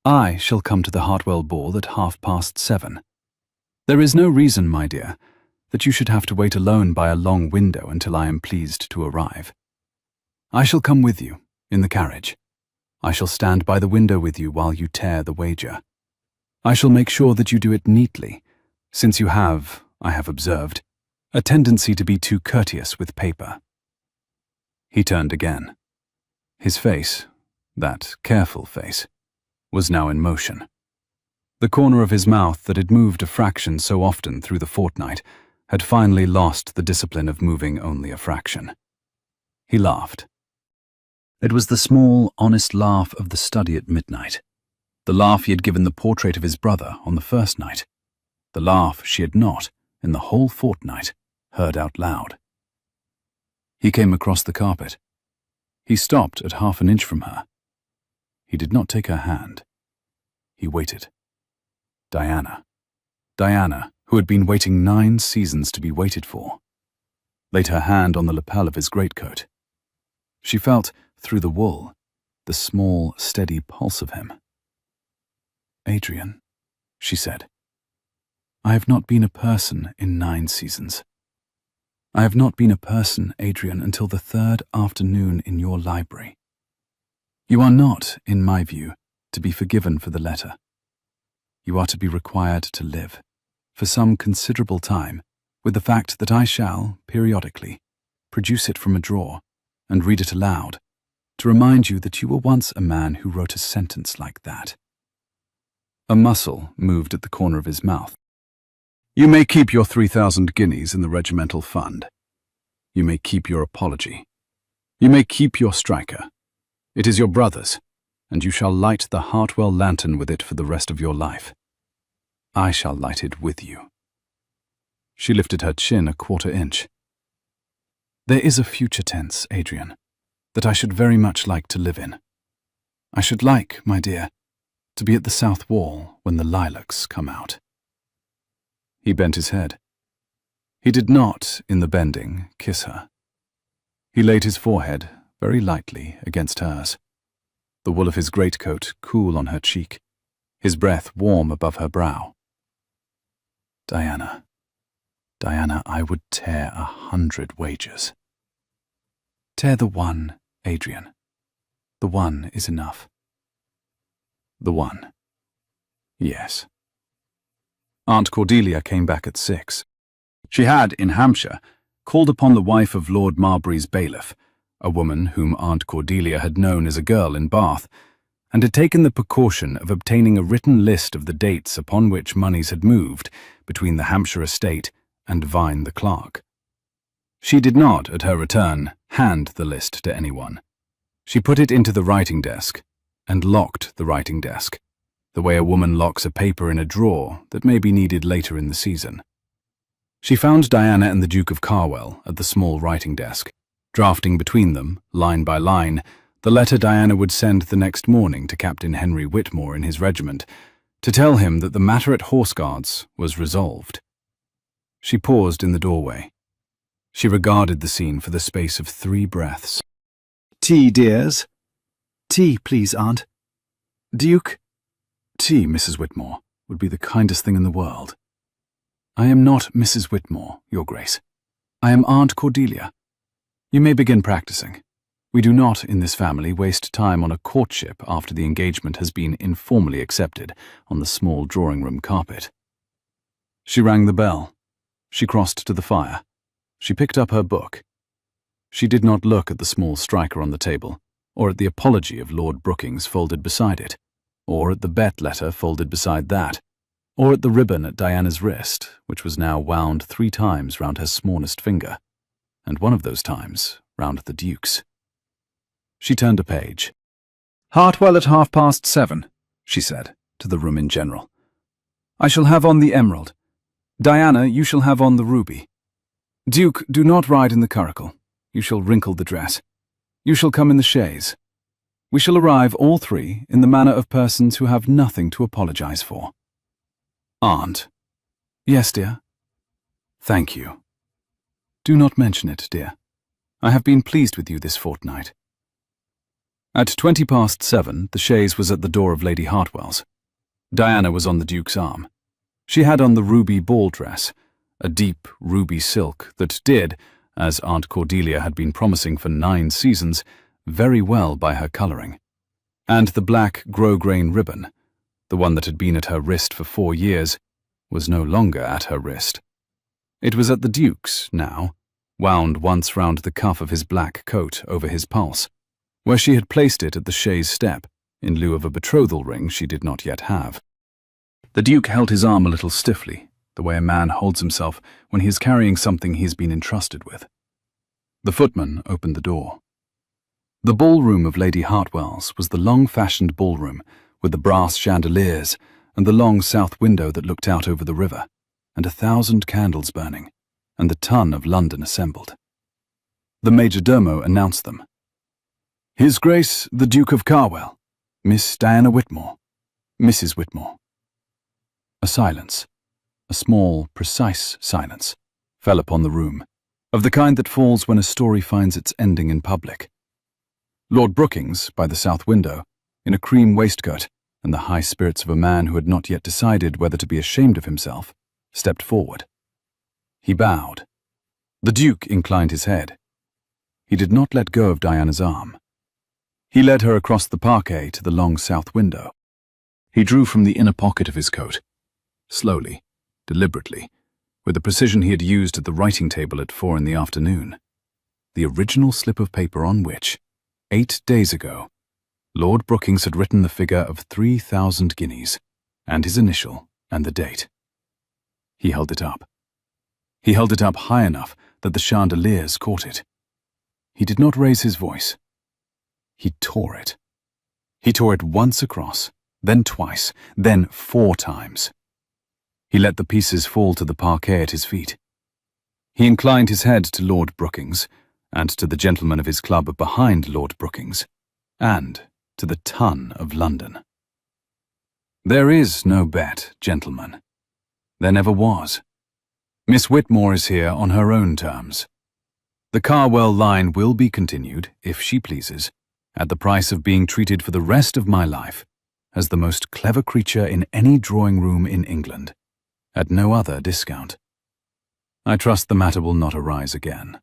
I shall come to the Hartwell ball at 7:30. There is no reason, my dear, that you should have to wait alone by a long window until I am pleased to arrive. I shall come with you, in the carriage. I shall stand by the window with you while you tear the wager. I shall make sure that you do it neatly, since you have, I have observed, a tendency to be too courteous with paper. He turned again. His face, that careful face, was now in motion. The corner of his mouth that had moved a fraction so often through the fortnight had finally lost the discipline of moving only a fraction. He laughed. It was the small, honest laugh of the study at midnight, the laugh he had given the portrait of his brother on the first night, the laugh she had not, in the whole fortnight, heard out loud. He came across the carpet. He stopped at 1/2 inch from her. He did not take her hand. He waited. Diana, who had been waiting 9 seasons to be waited for, laid her hand on the lapel of his greatcoat. She felt, through the wool, the small, steady pulse of him. Adrian, she said, I have not been a person in 9 seasons. I have not been a person, Adrian, until the 3rd afternoon in your library. You are not, in my view, to be forgiven for the letter. You are to be required to live, for some considerable time, with the fact that I shall, periodically, produce it from a drawer and read it aloud, to remind you that you were once a man who wrote a sentence like that. A muscle moved at the corner of his mouth. You may keep your 3,000 guineas in the regimental fund. You may keep your apology. You may keep your striker. It is your brother's, and you shall light the Hartwell lantern with it for the rest of your life. I shall light it with you. She lifted her chin a 1/4 inch. There is a future tense, Adrian, that I should very much like to live in. I should like, my dear, to be at the south wall when the lilacs come out. He bent his head. He did not, in the bending, kiss her. He laid his forehead very lightly against hers, the wool of his greatcoat cool on her cheek, his breath warm above her brow. Diana, I would tear 100 wagers. Tear the one, Adrian. The one is enough. The one. Yes. Aunt Cordelia came back at 6. She had, in Hampshire, called upon the wife of Lord Marbury's bailiff, a woman whom Aunt Cordelia had known as a girl in Bath, and had taken the precaution of obtaining a written list of the dates upon which moneys had moved between the Hampshire estate and Vine the clerk. She did not, at her return, hand the list to anyone. She put it into the writing desk and locked the writing desk, the way a woman locks a paper in a drawer that may be needed later in the season. She found Diana and the Duke of Carwell at the small writing desk, drafting between them, line by line, the letter Diana would send the next morning to Captain Henry Whitmore in his regiment, to tell him that the matter at Horse Guards was resolved. She paused in the doorway. She regarded the scene for the space of 3 breaths. Tea, dears. Tea, please, Aunt. Duke. Tea, Mrs. Whitmore, would be the kindest thing in the world. I am not Mrs. Whitmore, Your Grace. I am Aunt Cordelia. You may begin practicing. We do not, in this family, waste time on a courtship after the engagement has been informally accepted on the small drawing-room carpet. She rang the bell. She crossed to the fire. She picked up her book. She did not look at the small striker on the table, or at the apology of Lord Brookings folded beside it, or at the bet letter folded beside that, or at the ribbon at Diana's wrist, which was now wound 3 times round her smallest finger, and one of those times round the Duke's. She turned a page. Hartwell at 7:30, she said, to the room in general. I shall have on the emerald. Diana, you shall have on the ruby. Duke, do not ride in the curricle. You shall wrinkle the dress. You shall come in the chaise. We shall arrive, all three, in the manner of persons who have nothing to apologize for. Aunt. Yes, dear. Thank you. Do not mention it, dear. I have been pleased with you this fortnight. At 7:20, the chaise was at the door of Lady Hartwell's. Diana was on the Duke's arm. She had on the ruby ball dress, a deep ruby silk that did, as Aunt Cordelia had been promising for 9 seasons, very well by her colouring. And the black grosgrain ribbon, the one that had been at her wrist for 4 years, was no longer at her wrist. It was at the Duke's now, wound once round the cuff of his black coat over his pulse, where she had placed it at the chaise step, in lieu of a betrothal ring she did not yet have. The Duke held his arm a little stiffly, the way a man holds himself when he is carrying something he has been entrusted with. The footman opened the door. The ballroom of Lady Hartwell's was the long-fashioned ballroom with the brass chandeliers and the long south window that looked out over the river, and 1,000 candles burning, and the ton of London assembled. The majordomo announced them. His Grace the Duke of Carwell, Miss Diana Whitmore, Mrs. Whitmore. A silence, a small, precise silence, fell upon the room, of the kind that falls when a story finds its ending in public. Lord Brookings, by the south window, in a cream waistcoat and the high spirits of a man who had not yet decided whether to be ashamed of himself, stepped forward. He bowed. The Duke inclined his head. He did not let go of Diana's arm. He led her across the parquet to the long south window. He drew from the inner pocket of his coat, slowly, deliberately, with the precision he had used at the writing table at 4 in the afternoon, the original slip of paper on which, 8 days ago, Lord Brookings had written the figure of 3,000 guineas, and his initial and the date. He held it up. He held it up high enough that the chandeliers caught it. He did not raise his voice. He tore it. He tore it once across, then twice, then 4 times. He let the pieces fall to the parquet at his feet. He inclined his head to Lord Brookings, and to the gentlemen of his club behind Lord Brookings, and to the ton of London. There is no bet, gentlemen. There never was. Miss Whitmore is here on her own terms. The Carwell line will be continued, if she pleases, at the price of being treated for the rest of my life as the most clever creature in any drawing-room in England, at no other discount. I trust the matter will not arise again.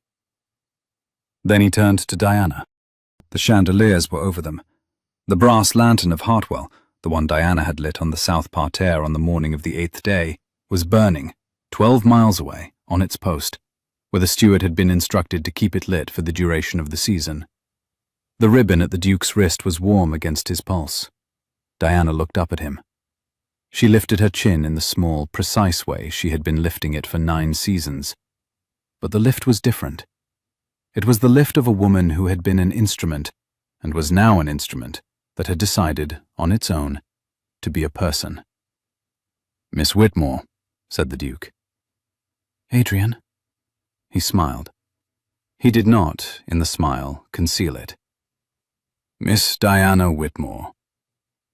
Then he turned to Diana. The chandeliers were over them. The brass lantern of Hartwell, the one Diana had lit on the south parterre on the morning of the 8th day, was burning, 12 miles away, on its post, where the steward had been instructed to keep it lit for the duration of the season. The ribbon at the Duke's wrist was warm against his pulse. Diana looked up at him. She lifted her chin in the small, precise way she had been lifting it for 9 seasons. But the lift was different. It was the lift of a woman who had been an instrument, and was now an instrument, that had decided, on its own, to be a person. Miss Whitmore, said the Duke. Adrian. He smiled. He did not, in the smile, conceal it. Miss Diana Whitmore,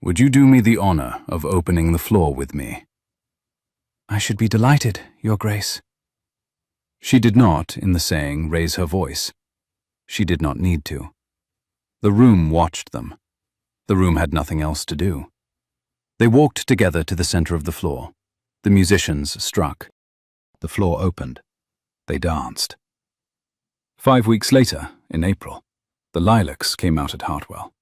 would you do me the honour of opening the floor with me? I should be delighted, Your Grace. She did not, in the saying, raise her voice. She did not need to. The room watched them. The room had nothing else to do. They walked together to the centre of the floor. The musicians struck. The floor opened. They danced. 5 weeks later, in April, the lilacs came out at Hartwell.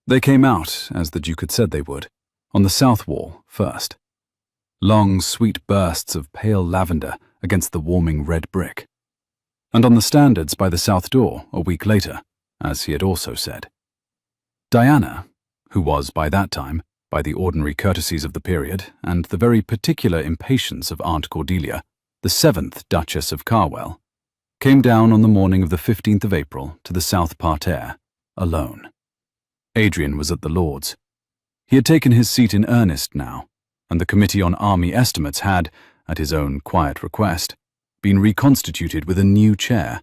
They came out, as the Duke had said they would, on the south wall first. Long, sweet bursts of pale lavender against the warming red brick. And on the standards by the south door a week later, as he had also said. Diana, who was by that time, by the ordinary courtesies of the period and the very particular impatience of Aunt Cordelia, the 7th Duchess of Carwell, came down on the morning of the 15th of April to the south parterre, alone. Adrian was at the Lords. He had taken his seat in earnest now, and the Committee on Army Estimates had, at his own quiet request, been reconstituted with a new chair,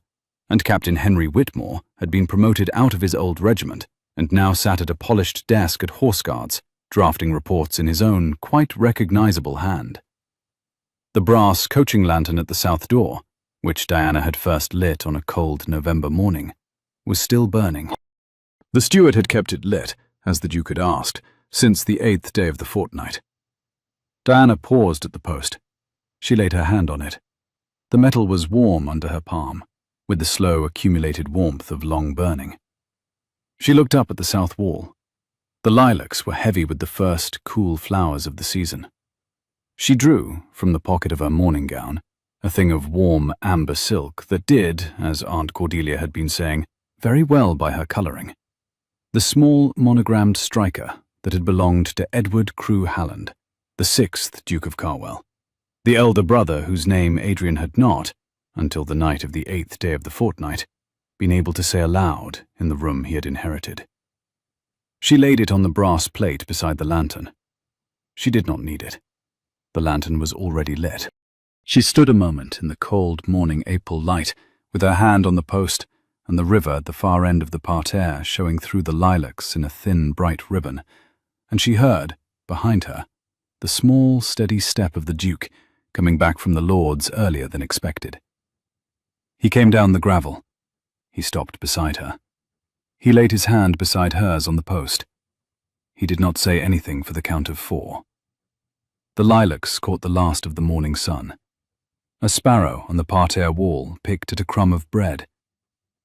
and Captain Henry Whitmore had been promoted out of his old regiment and now sat at a polished desk at Horse Guards, drafting reports in his own, quite recognizable hand. The brass coaching lantern at the south door, which Diana had first lit on a cold November morning, was still burning. The steward had kept it lit, as the Duke had asked, since the 8th day of the fortnight. Diana paused at the post. She laid her hand on it. The metal was warm under her palm, with the slow accumulated warmth of long burning. She looked up at the south wall. The lilacs were heavy with the first cool flowers of the season. She drew, from the pocket of her morning gown, a thing of warm amber silk that did, as Aunt Cordelia had been saying, very well by her colouring. The small monogrammed striker that had belonged to Edward Crewe Halland, the 6th Duke of Carwell, the elder brother whose name Adrian had not, until the night of the 8th day of the fortnight, been able to say aloud in the room he had inherited. She laid it on the brass plate beside the lantern. She did not need it. The lantern was already lit. She stood a moment in the cold morning April light, with her hand on the post and the river at the far end of the parterre showing through the lilacs in a thin, bright ribbon, and she heard, behind her, the small, steady step of the Duke coming back from the Lords earlier than expected. He came down the gravel. He stopped beside her. He laid his hand beside hers on the post. He did not say anything for the count of 4. The lilacs caught the last of the morning sun. A sparrow on the parterre wall picked at a crumb of bread.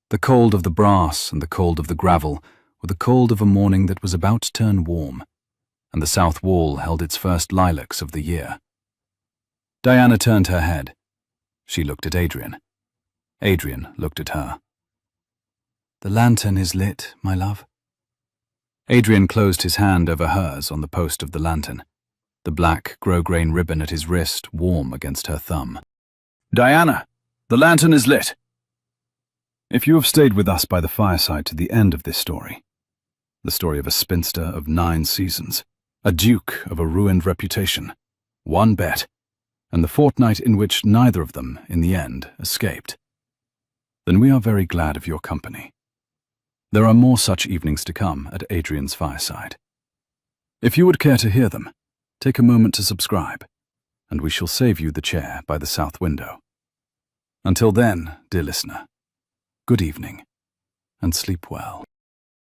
The cold of the brass and the cold of the gravel were the cold of a morning that was about to turn warm, and the south wall held its first lilacs of the year. Diana turned her head. She looked at Adrian. Adrian looked at her. "The lantern is lit, my love." Adrian closed his hand over hers on the post of the lantern, the black grosgrain ribbon at his wrist warm against her thumb. "Diana, the lantern is lit." If you have stayed with us by the fireside to the end of this story, the story of a spinster of 9 seasons, a duke of a ruined reputation, 1 bet, and the fortnight in which neither of them, in the end, escaped, then we are very glad of your company. There are more such evenings to come at Adrian's fireside. If you would care to hear them, take a moment to subscribe, and we shall save you the chair by the south window. Until then, dear listener, good evening, and sleep well.